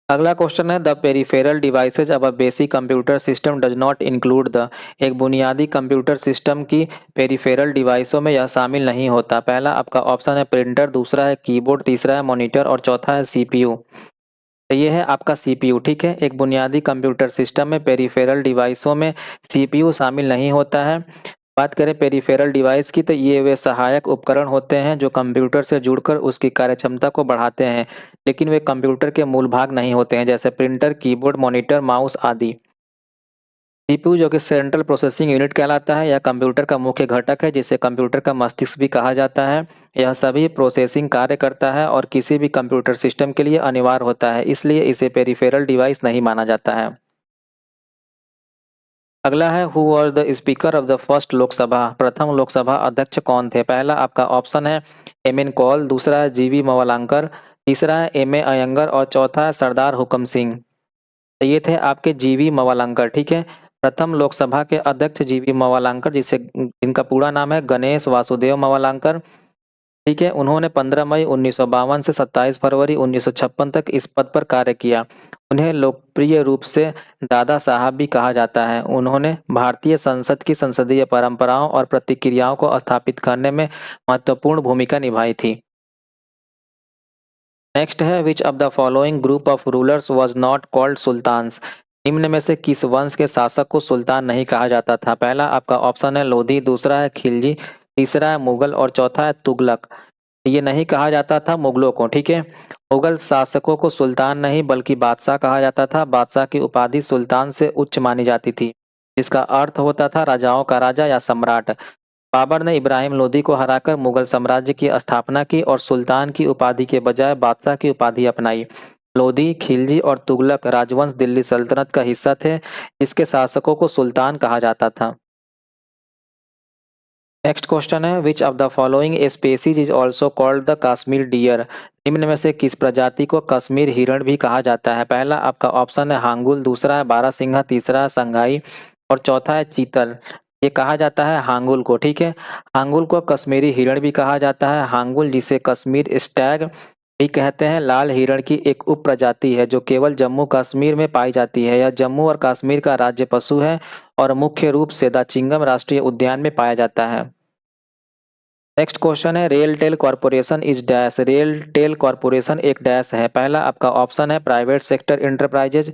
अगला क्वेश्चन है the peripheral devices of a basic computer system does not include the. एक बुनियादी कंप्यूटर सिस्टम की पेरिफेरल डिवाइसों में यह शामिल नहीं होता। पहला आपका ऑप्शन है प्रिंटर, दूसरा है कीबोर्ड, तीसरा है मॉनिटर और चौथा है सीपीयू। तो ये है आपका सीपीयू, ठीक है। एक बुनियादी कंप्यूटर सिस्टम में पेरिफेरल डिवाइसों में सीपीयू शामिल नहीं होता है। बात करें पेरिफेरल डिवाइस की तो ये वे सहायक उपकरण होते हैं जो कंप्यूटर से जुड़कर उसकी कार्यक्षमता को बढ़ाते हैं, लेकिन वे कंप्यूटर के मूल भाग नहीं होते हैं, जैसे प्रिंटर, कीबोर्ड, मॉनिटर, माउस आदि। सीपीयू जो कि सेंट्रल प्रोसेसिंग यूनिट कहलाता है, यह कंप्यूटर का मुख्य घटक है जिसे कंप्यूटर का मस्तिष्क भी कहा जाता है। यह सभी प्रोसेसिंग कार्य करता है और किसी भी कंप्यूटर सिस्टम के लिए अनिवार्य होता है, इसलिए इसे पेरिफेरल डिवाइस नहीं माना जाता है। अगला है who was the speaker of the first Lok Sabha. प्रथम लोकसभा अध्यक्ष कौन थे। पहला आपका ऑप्शन है एम एन कौल, दूसरा है जीवी मवलांकर, तीसरा है एम ए अयंगर और चौथा है सरदार हुकम सिंह। तो ये थे आपके जीवी मवलांकर, ठीक है। प्रथम लोकसभा के अध्यक्ष जीवी मवलांकर जिसे जिनका पूरा नाम है गणेश वासुदेव मवलांकर, ठीक है। उन्होंने 15 मई 1952 से 27 फरवरी 1956 तक इस पद पर कार्य किया। उन्हें लोकप्रिय रूप से दादा साहब भी कहा जाता है। उन्होंने भारतीय संसद की संसदीय परंपराओं और प्रतिक्रियाओं को स्थापित करने में महत्वपूर्ण भूमिका निभाई थी। नेक्स्ट है which of the following group of rulers was not called sultans. निम्न में से किस वंश के शासक को सुल्तान नहीं कहा जाता था। पहला आपका ऑप्शन है लोधी, दूसरा है खिलजी, तीसरा है मुगल और चौथा है तुगलक। ये नहीं कहा जाता था मुगलों को, ठीक है। मुगल शासकों को सुल्तान नहीं बल्कि बादशाह कहा जाता था। बादशाह की उपाधि सुल्तान से उच्च मानी जाती थी, जिसका अर्थ होता था राजाओं का राजा या सम्राट। बाबर ने इब्राहिम लोदी को हराकर मुगल साम्राज्य की स्थापना की और सुल्तान की उपाधि के बजाय बादशाह की उपाधि अपनाई। लोदी, खिलजी और तुगलक राजवंश दिल्ली सल्तनत का हिस्सा थे, जिसके शासकों को सुल्तान कहा जाता था। नेक्स्ट क्वेश्चन है which of the following species is also called the Kashmir deer. निम्न में से किस प्रजाति को कश्मीर हिरण भी कहा जाता है। पहला आपका ऑप्शन है हांगुल, दूसरा है बारहसिंघा, तीसरा है संगाई और चौथा है चीतल। ये कहा जाता है हांगुल को, ठीक है। हांगुल को कश्मीरी हिरण भी कहा जाता है। हांगुल जिसे कश्मीर स्टैग भी कहते हैं लाल हिरण की एक उप प्रजाति है जो केवल जम्मू कश्मीर में पाई जाती है। यह जम्मू और कश्मीर का राज्य पशु है और मुख्य रूप से दाचिंगम राष्ट्रीय उद्यान में पाया जाता है। नेक्स्ट क्वेश्चन है RailTel corporation is dash. RailTel corporation एक डैश है। पहला आपका ऑप्शन है प्राइवेट सेक्टर इंटरप्राइजेज,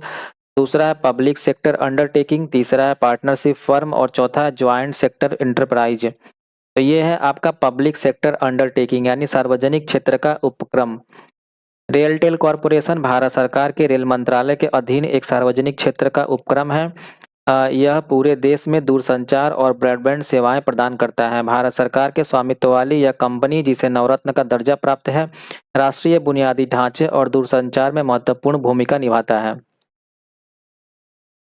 दूसरा है पब्लिक सेक्टर अंडरटेकिंग, तीसरा है पार्टनरशिप फर्म और चौथा है ज्वाइंट सेक्टर इंटरप्राइज। तो ये है आपका पब्लिक सेक्टर अंडरटेकिंग यानी सार्वजनिक क्षेत्र का उपक्रम। रेलटेल कॉर्पोरेशन भारत सरकार के रेल मंत्रालय के अधीन एक सार्वजनिक क्षेत्र का उपक्रम है। यह पूरे देश में दूरसंचार और ब्रॉडबैंड सेवाएं प्रदान करता है। भारत सरकार के स्वामित्व वाली यह कंपनी जिसे नवरत्न का दर्जा प्राप्त है, राष्ट्रीय बुनियादी ढांचे और दूरसंचार में महत्वपूर्ण भूमिका निभाता है।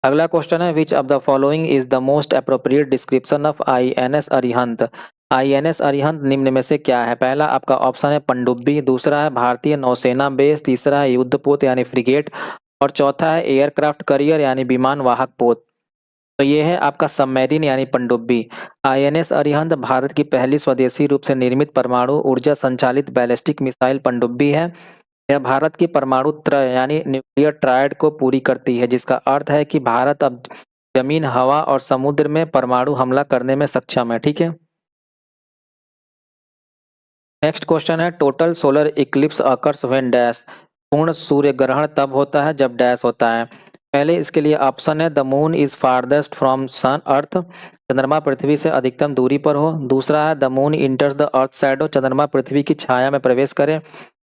अगला क्वेश्चन है which of the following is the most appropriate description of INS Arihant. INS Arihant निम्न में से क्या है। पहला आपका ऑप्शन है पनडुब्बी, दूसरा है भारतीय नौसेना बेस, तीसरा है युद्धपोत यानी फ्रिगेट और चौथा है एयरक्राफ्ट करियर यानी विमान वाहक पोत। तो ये है आपका सबमरीन यानी पनडुब्बी। आईएनएस अरिहंत भारत की पहली स्वदेशी रूप से निर्मित परमाणु ऊर्जा संचालित बैलिस्टिक मिसाइल पनडुब्बी है। यह भारत की परमाणु त्रय यानी न्यूक्लियर ट्रायड को पूरी करती है, जिसका अर्थ है कि भारत अब जमीन, हवा और समुद्र में परमाणु हमला करने में सक्षम है। ठीक है। नेक्स्ट क्वेश्चन है total solar Eclipse occurs when dash. पूर्ण सूर्य ग्रहण तब होता है जब डैश होता है। पहले इसके लिए ऑप्शन है the moon is farthest from sun earth, चंद्रमा पृथ्वी से अधिकतम दूरी पर हो। दूसरा है the moon enters the earth shadow, चंद्रमा पृथ्वी की छाया में प्रवेश करे।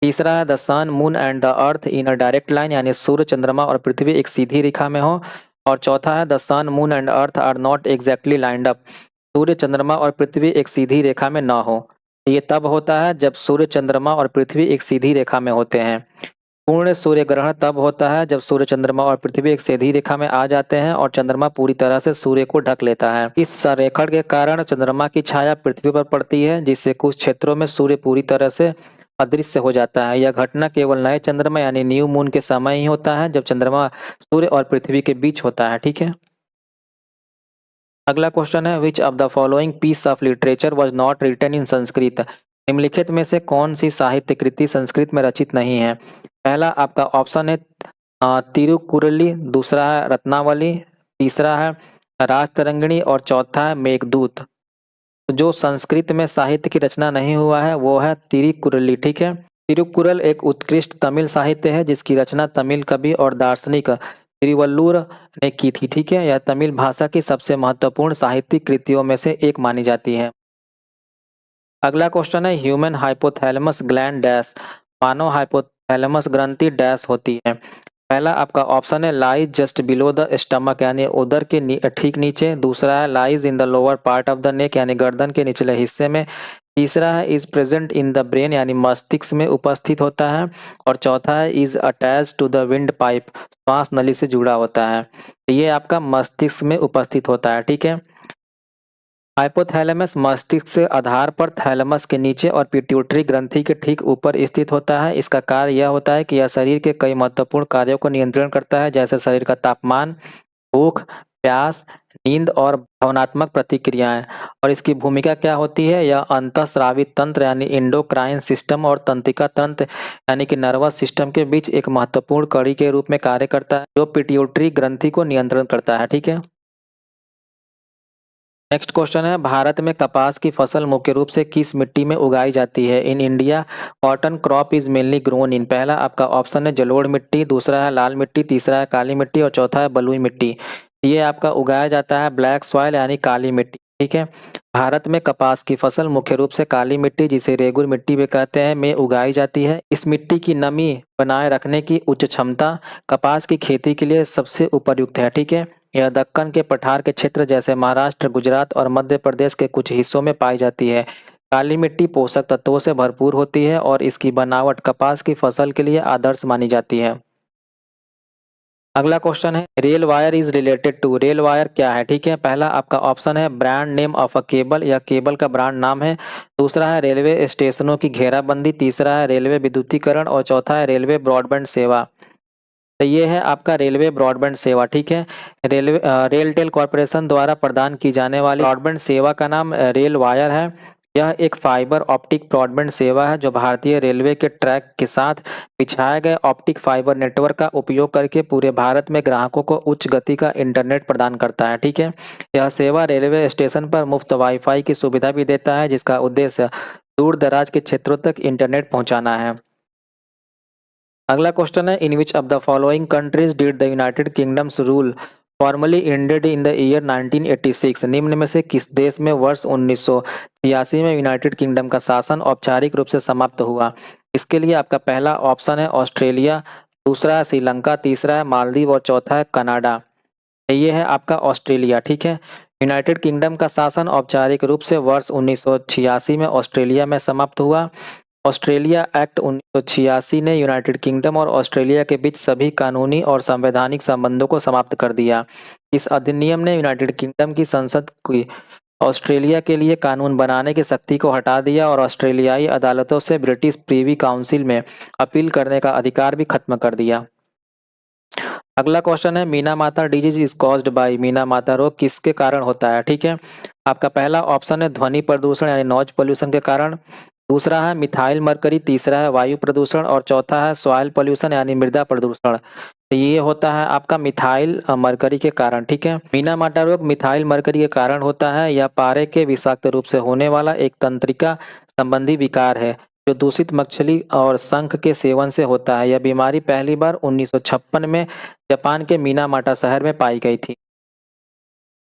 तीसरा है the sun moon and the earth in a direct line, यानी सूर्य, चंद्रमा और पृथ्वी एक सीधी रेखा में हो। और चौथा है the sun moon and earth are not exactly lined up, सूर्य, चंद्रमा और पृथ्वी एक सीधी रेखा में न हो। ये तब होता है जब सूर्य, चंद्रमा और पृथ्वी एक सीधी रेखा में होते हैं। पूर्ण सूर्य ग्रहण तब होता है जब सूर्य, चंद्रमा और पृथ्वी एक सीधी रेखा में आ जाते हैं और चंद्रमा पूरी तरह से सूर्य को ढक लेता है। इस संरेखण के कारण चंद्रमा की छाया पृथ्वी पर पड़ती है, जिससे कुछ क्षेत्रों में सूर्य पूरी तरह से अदृश्य हो जाता है। यह घटना केवल नए चंद्रमा यानी न्यू मून के समय ही होता है, जब चंद्रमा सूर्य और पृथ्वी के बीच होता है। ठीक है। अगला क्वेश्चन है which of the following piece of literature was not written in Sanskrit. निम्नलिखित में से कौन सी साहित्य कृति संस्कृत में रचित नहीं है। पहला आपका ऑप्शन है तिरुकुरली, दूसरा है रत्नावली, तीसरा है राजतरंगिणी और चौथा है मेघदूत। तो जो संस्कृत में साहित्य की रचना नहीं हुआ है वो है तिरुकुरली। ठीक है। तिरुकुरल एक उत्कृष्ट तमिल साहित्य है जिसकी रचना तमिल कवि और दार्शनिक तिरुवल्लुवर ने की थी। ठीक है। यह तमिल भाषा की सबसे महत्वपूर्ण साहित्यिक कृतियों में से एक मानी जाती है। अगला क्वेश्चन है ह्यूमन हाइपोथैलेमस ग्लैंड डैश। मानव हाइपोथैलेमस ग्रंथि डैश होती है। पहला आपका ऑप्शन है lies just below the stomach, यानी उदर के ठीक नीचे। दूसरा है lies in the lower part of the neck, यानी गर्दन के निचले हिस्से में। तीसरा है is present in the brain, यानी मस्तिष्क में उपस्थित होता है। और चौथा है is attach to the windpipe, श्वास नली से जुड़ा होता है। तो ये आपका मस्तिष्क में उपस्थित होता है। ठीक है। हाइपोथैलेमस मस्तिष्क से आधार पर थैलेमस के नीचे और पिट्यूटरी ग्रंथि के ठीक ऊपर स्थित होता है। इसका कार्य यह होता है कि यह शरीर के कई महत्वपूर्ण कार्यों को नियंत्रण करता है, जैसे शरीर का तापमान, भूख, प्यास, नींद और भावनात्मक प्रतिक्रियाएं। और इसकी भूमिका क्या होती है, यह अंतःस्रावी तंत्र यानी इंडोक्राइन सिस्टम और तंत्रिका तंत्र यानी कि नर्वस सिस्टम के बीच एक महत्वपूर्ण कड़ी के रूप में कार्य करता है, जो पिट्यूटरी ग्रंथि को नियंत्रण करता है। ठीक है। नेक्स्ट क्वेश्चन है भारत में कपास की फसल मुख्य रूप से किस मिट्टी में उगाई जाती है। In India cotton crop is mainly grown in. पहला आपका ऑप्शन है जलोढ़ मिट्टी, दूसरा है लाल मिट्टी, तीसरा है काली मिट्टी और चौथा है बलुई मिट्टी। ये आपका उगाया जाता है ब्लैक सॉइल यानी काली मिट्टी। ठीक है। भारत में कपास की फसल मुख्य रूप से काली मिट्टी, जिसे रेगुर मिट्टी भी कहते हैं, में उगाई जाती है। इस मिट्टी की नमी बनाए रखने की उच्च क्षमता कपास की खेती के लिए सबसे उपयुक्त है। ठीक है। यह दक्कन के पठार के क्षेत्र जैसे महाराष्ट्र, गुजरात और मध्य प्रदेश के कुछ हिस्सों में पाई जाती है। काली मिट्टी पोषक तत्वों से भरपूर होती है और इसकी बनावट कपास की फसल के लिए आदर्श मानी जाती है। अगला क्वेश्चन है rail wire is related to. Rail wire क्या है। ठीक है। पहला आपका ऑप्शन है brand name of a cable, या केबल का ब्रांड नाम है। दूसरा है रेलवे स्टेशनों की घेराबंदी, तीसरा है रेलवे विद्युतीकरण और चौथा है रेलवे ब्रॉडबैंड सेवा। तो ये है आपका रेलवे ब्रॉडबैंड सेवा। ठीक है। रेलटेल कॉरपोरेशन द्वारा प्रदान की जाने वाली ब्रॉडबैंड सेवा का नाम रेल वायर है। यह एक फाइबर ऑप्टिक ब्रॉडबैंड सेवा है जो भारतीय रेलवे के ट्रैक के साथ बिछाए गए ऑप्टिक फाइबर नेटवर्क का उपयोग करके पूरे भारत में ग्राहकों को उच्च गति का इंटरनेट प्रदान करता है। ठीक है। यह सेवा रेलवे स्टेशन पर मुफ्त वाईफाई की सुविधा भी देता है, जिसका उद्देश्य दूर दराज के क्षेत्रों तक इंटरनेट पहुंचाना है। अगला क्वेश्चन है in which of the following countries did the United Kingdom's rule formally ended in the year 1986। निम्न में से किस देश में वर्ष 1986 में यूनाइटेड किंगडम का शासन औपचारिक रूप से समाप्त हुआ। इसके लिए आपका पहला ऑप्शन है ऑस्ट्रेलिया, दूसरा है श्रीलंका, तीसरा है मालदीव और चौथा है कनाडा। ये है आपका ऑस्ट्रेलिया। ठीक है। यूनाइटेड किंगडम का शासन औपचारिक रूप से वर्ष 1986 में ऑस्ट्रेलिया में समाप्त हुआ। ऑस्ट्रेलिया एक्ट 1986 ने यूनाइटेड किंगडम और ऑस्ट्रेलिया के बीच सभी कानूनी और संवैधानिक संबंधों को समाप्त कर दिया। इस अधिनियम ने यूनाइटेड किंगडम की संसद की ऑस्ट्रेलिया के लिए कानून बनाने की शक्ति को हटा दिया और ऑस्ट्रेलियाई अदालतों से ब्रिटिश प्रीवी काउंसिल में अपील करने का अधिकार भी खत्म कर दिया। अगला क्वेश्चन है मीना माता disease is caused by, Meena माता रोग किसके कारण होता है, ठीक है। आपका पहला ऑप्शन है ध्वनि प्रदूषण यानी नॉइज पोल्यूशन के कारण, दूसरा है मिथाइल मरकरी, तीसरा है वायु प्रदूषण और चौथा है सॉइल पोल्यूशन यानी मृदा प्रदूषण। तो ये होता है आपका मिथाइल मरकरी के कारण, ठीक है। मीना माता रोग मिथाइल मरकरी के कारण होता है। यह पारे के विषाक्त रूप से होने वाला एक तंत्रिका संबंधी विकार है जो दूषित मछली और शंख के सेवन से होता है। यह बीमारी पहली बार 1956 में जापान के मीनामाटा शहर में पाई गई थी।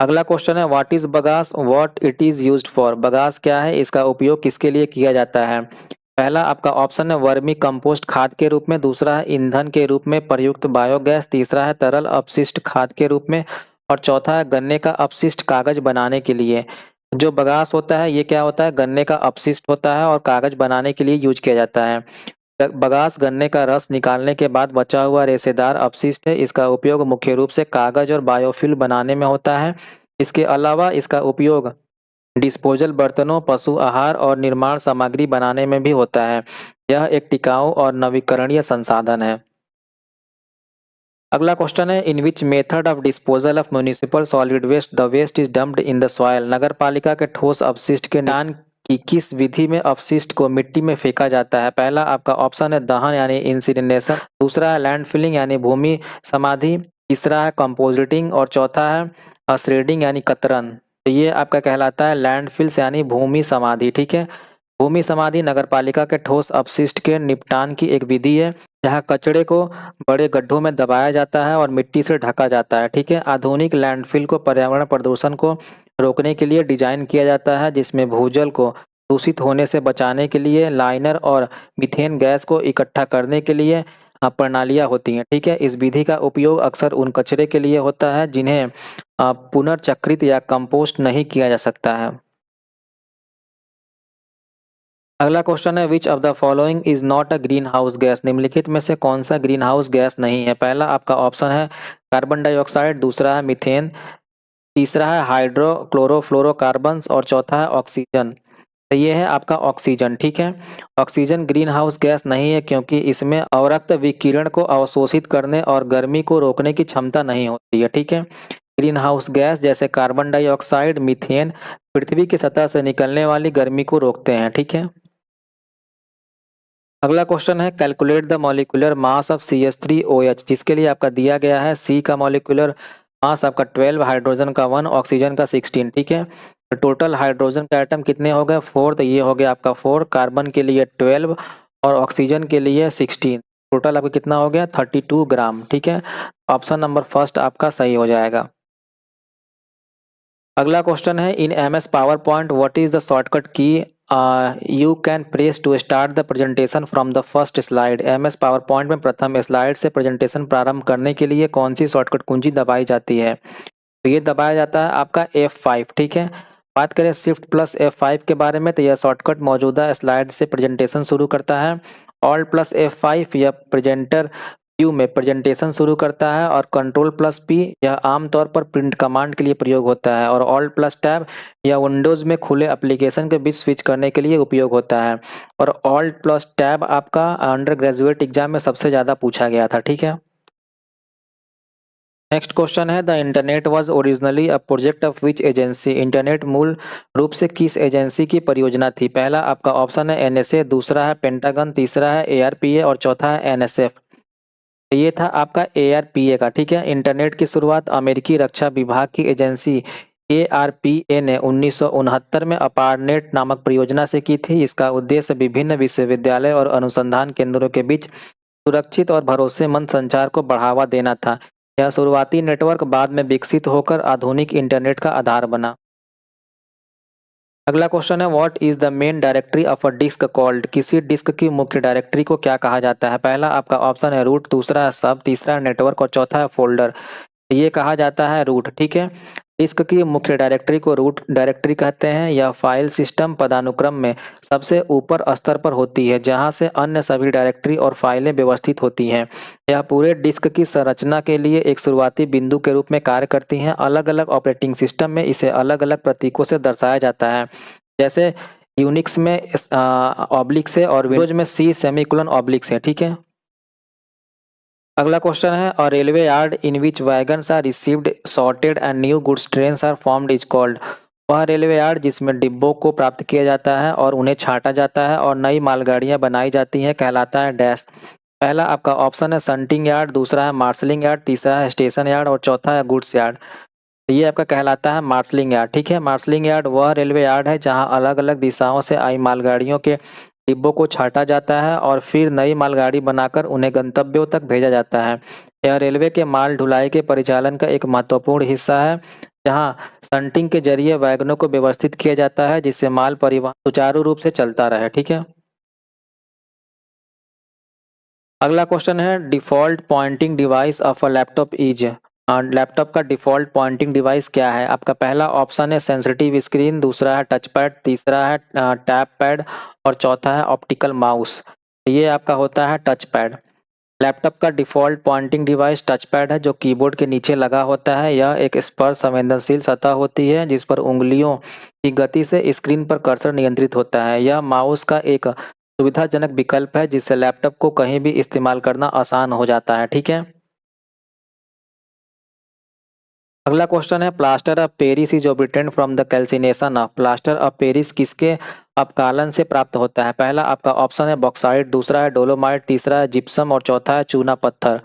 अगला क्वेश्चन है what is bagasse, what it is used for, bagasse क्या है, इसका उपयोग किसके लिए किया जाता है। पहला आपका ऑप्शन है वर्मी कंपोस्ट खाद के रूप में, दूसरा है ईंधन के रूप में प्रयुक्त बायोगैस, तीसरा है तरल अपशिष्ट खाद के रूप में और चौथा है गन्ने का अपशिष्ट कागज बनाने के लिए। जो बगास होता है ये क्या होता है, गन्ने का अपशिष्ट होता है और कागज बनाने के लिए यूज किया जाता है। बगास गन्ने का रस निकालने के बाद बचा हुआ रेशेदार अपशिष्ट है। इसका उपयोग मुख्य रूप से कागज और बायोफ्यूल बनाने में होता है। इसके अलावा इसका उपयोग डिस्पोजल बर्तनों, पशु आहार और निर्माण सामग्री बनाने में भी होता है। यह एक टिकाऊ और नवीकरणीय संसाधन है। अगला क्वेश्चन है in which method of disposal of municipal solid waste the waste is dumped in the soil, नगर पालिका के ठोस अपशिष्ट के निदान की किस विधि में अपशिष्ट को मिट्टी में फेंका जाता है। पहला आपका ऑप्शन है दहन यानी इंसिनेशन, दूसरा है लैंडफिलिंग यानी भूमि समाधि, तीसरा है कंपोजिटिंग और चौथा है श्रेडिंग यानी कतरन। तो ये आपका कहलाता है लैंडफिल्स यानी भूमि समाधि, ठीक है। भूमि समाधि नगरपालिका के ठोस अपशिष्ट के निपटान की एक विधि है जहाँ कचरे को बड़े गड्ढों में दबाया जाता है और मिट्टी से ढका जाता है, ठीक है। आधुनिक लैंडफिल को पर्यावरण प्रदूषण को रोकने के लिए डिजाइन किया जाता है जिसमें भूजल को दूषित होने से बचाने के लिए लाइनर और मीथेन गैस को इकट्ठा करने के लिए प्रणालियाँ होती हैं, ठीक है। इस विधि का उपयोग अक्सर उन कचरे के लिए होता है जिन्हें पुनर्चक्रित या कंपोस्ट नहीं किया जा सकता है। अगला क्वेश्चन है which of the following is not a green house gas, निम्नलिखित में से कौन सा ग्रीन हाउस गैस नहीं है। पहला आपका ऑप्शन है कार्बन डाइऑक्साइड, दूसरा है मीथेन, तीसरा है हाइड्रोक्लोरोफ्लोरोकार्बन्स और चौथा है ऑक्सीजन। तो ये है आपका ऑक्सीजन, ठीक है। ऑक्सीजन ग्रीन हाउस गैस नहीं है क्योंकि इसमें अवरक्त विकिरण को अवशोषित करने और गर्मी को रोकने की क्षमता नहीं होती है, ठीक है। ग्रीन हाउस गैस जैसे कार्बन डाइऑक्साइड, मीथेन पृथ्वी की सतह से निकलने वाली गर्मी को रोकते हैं, ठीक है। अगला क्वेश्चन है calculate the molecular mass of CH3OH, जिसके लिए आपका दिया गया है सी का मॉलिक्यूलर मास आपका 12, हाइड्रोजन का 1, ऑक्सीजन का 16, ठीक है। तो टोटल हाइड्रोजन के आइटम कितने हो गए 4, तो ये हो गया आपका 4, कार्बन के लिए 12 और ऑक्सीजन के लिए 16, टोटल आपका कितना हो गया 32 ग्राम, ठीक है। ऑप्शन नंबर फर्स्ट आपका सही हो जाएगा। अगला क्वेश्चन है in MS power point what is the shortcut key you can press to start the presentation from the first slide. MS power point में प्रथम स्लाइड से प्रेजेंटेशन प्रारंभ करने के लिए कौन सी शॉर्टकट कुंजी दबाई जाती है। तो ये दबाया जाता है आपका F5, ठीक है। बात करें शिफ्ट प्लस F5 के बारे में तो यह शॉर्टकट मौजूदा स्लाइड से प्रेजेंटेशन शुरू करता है। ऑल्ट प्लस F5 यह प्रेजेंटर व्यू में प्रेजेंटेशन शुरू करता है और कंट्रोल प्लस P यह आमतौर पर प्रिंट कमांड के लिए प्रयोग होता है और ऑल्ट प्लस टैब यह विंडोज़ में खुले एप्लीकेशन के बीच स्विच करने के लिए उपयोग होता है और ऑल्ट प्लस टैब आपका अंडर ग्रेजुएट एग्जाम में सबसे ज़्यादा पूछा गया था, ठीक है। नेक्स्ट क्वेश्चन है the internet was originally a project of which agency, internet मूल रूप से किस एजेंसी की परियोजना थी। पहला आपका ऑप्शन है NSA, दूसरा है पेंटागन, तीसरा है ARPA और चौथा है NSF। ये था आपका ARPA का, ठीक है। इंटरनेट की शुरुआत अमेरिकी रक्षा विभाग की एजेंसी ARPA ने 1969 में अपारनेट नामक परियोजना से की थी। इसका उद्देश्य विभिन्न विश्वविद्यालय और अनुसंधान केंद्रों के बीच सुरक्षित और भरोसेमंद संचार को बढ़ावा देना था। यह शुरुआती नेटवर्क बाद में विकसित होकर आधुनिक इंटरनेट का आधार बना। अगला क्वेश्चन है what is the main directory of a disk called, किसी डिस्क की मुख्य डायरेक्टरी को क्या कहा जाता है। पहला आपका ऑप्शन है रूट, दूसरा है सब, तीसरा है नेटवर्क और चौथा है फोल्डर। ये कहा जाता है रूट, ठीक है। डिस्क की मुख्य डायरेक्टरी को रूट डायरेक्टरी कहते हैं। यह फाइल सिस्टम पदानुक्रम में सबसे ऊपर स्तर पर होती है जहां से अन्य सभी डायरेक्टरी और फाइलें व्यवस्थित होती हैं। यह पूरे डिस्क की संरचना के लिए एक शुरुआती बिंदु के रूप में कार्य करती हैं। अलग अलग ऑपरेटिंग सिस्टम में इसे अलग अलग प्रतीकों से दर्शाया जाता है, जैसे यूनिक्स में ऑब्लिक से और विंडोज में C सेमीकोलन ऑब्लिक से, ठीक है। अगला क्वेश्चन है, और railway yard in which wagons are received sorted and new goods trains are formed is called. वह रेलवे यार्ड जिसमें डिब्बों को प्राप्त किया जाता है और उन्हें छांटा जाता है और नई मालगाड़ियां बनाई जाती हैं कहलाता है डैश। पहला आपका ऑप्शन है संटिंग यार्ड, दूसरा है मार्शलिंग यार्ड, तीसरा है स्टेशन यार्ड और चौथा है गुड्स यार्ड। तो ये आपका कहलाता है मार्शलिंग यार्ड। ठीक है, मार्शलिंग यार्ड वह रेलवे यार्ड है जहां अलग अलग दिशाओं से आई मालगाड़ियों के डिब्बों को छांटा जाता है और फिर नई मालगाड़ी बनाकर उन्हें गंतव्यों तक भेजा जाता है। यह रेलवे के माल ढुलाई के परिचालन का एक महत्वपूर्ण हिस्सा है, जहां संटिंग के जरिए वैगनों को व्यवस्थित किया जाता है जिससे माल परिवहन सुचारू रूप से चलता रहे। ठीक है, अगला क्वेश्चन है, default pointing device of a laptop is. Laptop का डिफॉल्ट पॉइंटिंग डिवाइस क्या है? आपका पहला ऑप्शन है सेंसिटिव स्क्रीन, दूसरा है टच पैड, तीसरा है टैप पैड और चौथा है ऑप्टिकल माउस। ये आपका होता है टच पैड। लैपटॉप का default pointing device touch pad है जो कीबोर्ड के नीचे लगा होता है। यह एक स्पर्श संवेदनशील सतह होती है जिस पर उंगलियों की गति से स्क्रीन पर कर्सर नियंत्रित होता है। यह माउस का एक सुविधाजनक विकल्प है जिससे लैपटॉप को कहीं भी इस्तेमाल करना आसान हो जाता है। ठीक है, अगला क्वेश्चन है, plaster of Paris is obtained from the calcination of. Plaster of Paris किसके अपकालन से प्राप्त होता है? पहला आपका ऑप्शन है बॉक्साइट, दूसरा है डोलोमाइट, तीसरा है जिप्सम और चौथा है चूना पत्थर।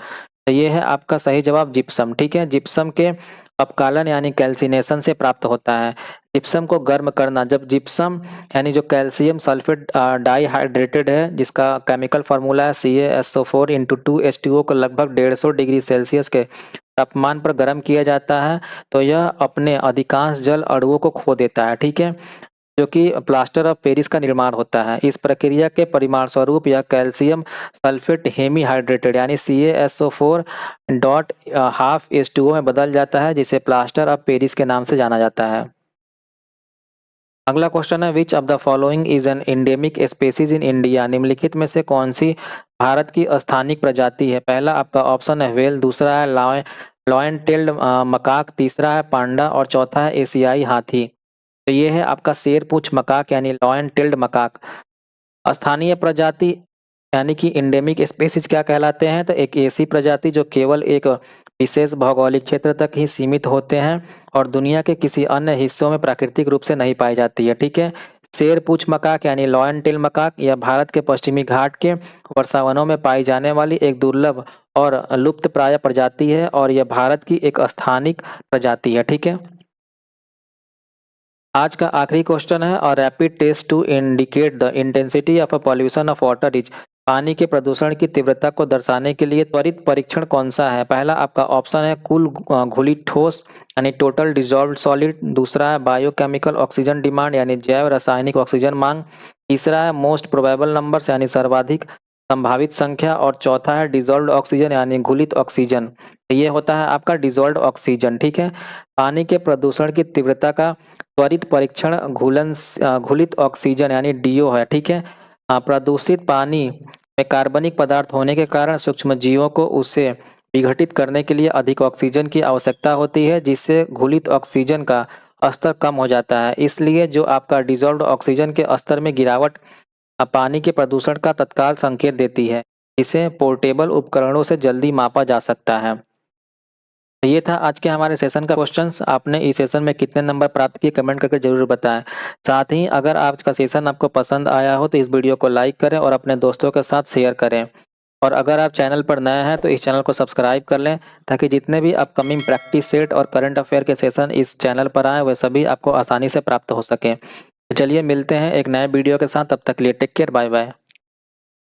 तो ये है आपका सही जवाब जिप्सम। ठीक है, जिप्सम के अपकालन यानी कैल्सिनेशन से प्राप्त होता है। जिप्सम को गर्म करना, जब जिप्सम यानी जो कैल्शियम सल्फेट डाइहाइड्रेटेड है जिसका केमिकल फार्मूला है CaSO4 इंटू 2H2O को लगभग 150 डिग्री सेल्सियस के तापमान पर गर्म किया जाता है तो यह अपने अधिकांश जल अणुओं को खो देता है। ठीक है, जो कि प्लास्टर ऑफ पेरिस का निर्माण होता है। इस प्रक्रिया के परिणामस्वरूप यह कैल्शियम सल्फेट हेमीहाइड्रेटेड यानी CaSO4 डॉट हाफ H2O में बदल जाता है जिसे प्लास्टर ऑफ पेरिस के नाम से जाना जाता है। अगला क्वेश्चन है, which of the following is an endemic species in India. निम्नलिखित में से कौन सी भारत की स्थानिक प्रजाति है? पहला आपका ऑप्शन है व्हेल, दूसरा है लॉयन टेल्ड मकाक, तीसरा है पांडा और चौथा है एशियाई हाथी। तो ये है आपका शेर पूंछ मकाक यानी लॉयन टेल्ड मकाक। स्थानीय प्रजाति यानी कि एंडेमिक स्पेसीज क्या कहलाते हैं? तो एक ऐसी प्रजाति जो केवल एक विशेष भौगोलिक क्षेत्र तक ही सीमित होते हैं और दुनिया के किसी अन्य हिस्सों में प्राकृतिक रूप से नहीं पाई जाती है। ठीक है, शेर पूंछ मकाक यानी लॉयन टेल मकाक यह भारत के पश्चिमी घाट के वर्षावनों में पाई जाने वाली एक दुर्लभ और लुप्त प्राय प्रजाति है और यह भारत की एक स्थानिक प्रजाति है। ठीक है, आज का आखिरी क्वेश्चन है, और rapid test to indicate the intensity of a pollution of water is. पानी के प्रदूषण की तीव्रता को दर्शाने के लिए त्वरित परीक्षण कौन सा है? पहला आपका ऑप्शन है कुल घुली ठोस यानी टोटल डिजॉल्व्ड सॉलिड, दूसरा है बायोकेमिकल ऑक्सीजन डिमांड यानी जैव रासायनिक ऑक्सीजन मांग, तीसरा है मोस्ट प्रोबेबल नंबर्स यानी सर्वाधिक संभावित संख्या और चौथा है डिजॉल्व्ड ऑक्सीजन यानी घुलित ऑक्सीजन। तो ये होता है आपका डिजॉल्व्ड ऑक्सीजन। ठीक है, पानी के प्रदूषण की तीव्रता का त्वरित परीक्षण घुलित ऑक्सीजन यानी DO है। ठीक है, प्रदूषित पानी में कार्बनिक पदार्थ होने के कारण सूक्ष्म जीवों को उसे विघटित करने के लिए अधिक ऑक्सीजन की आवश्यकता होती है जिससे घुलित ऑक्सीजन का स्तर कम हो जाता है। इसलिए जो आपका डिजॉल्व्ड ऑक्सीजन के स्तर में गिरावट पानी के प्रदूषण का तत्काल संकेत देती है, जिसे पोर्टेबल उपकरणों से जल्दी मापा जा सकता है। तो ये था आज के हमारे सेशन का क्वेश्चंस। आपने इस सेशन में कितने नंबर प्राप्त किए कमेंट करके जरूर बताएं। साथ ही अगर आज का सेशन आपको पसंद आया हो तो इस वीडियो को लाइक करें और अपने दोस्तों के साथ शेयर करें। और अगर आप चैनल पर नए हैं तो इस चैनल को सब्सक्राइब कर लें ताकि जितने भी अपकमिंग प्रैक्टिस सेट और करंट अफेयर के सेशन इस चैनल पर आए वह सभी आपको आसानी से प्राप्त हो सकें। तो चलिए मिलते हैं एक नए वीडियो के साथ, तब तक के लिए टेक केयर, बाय बाय।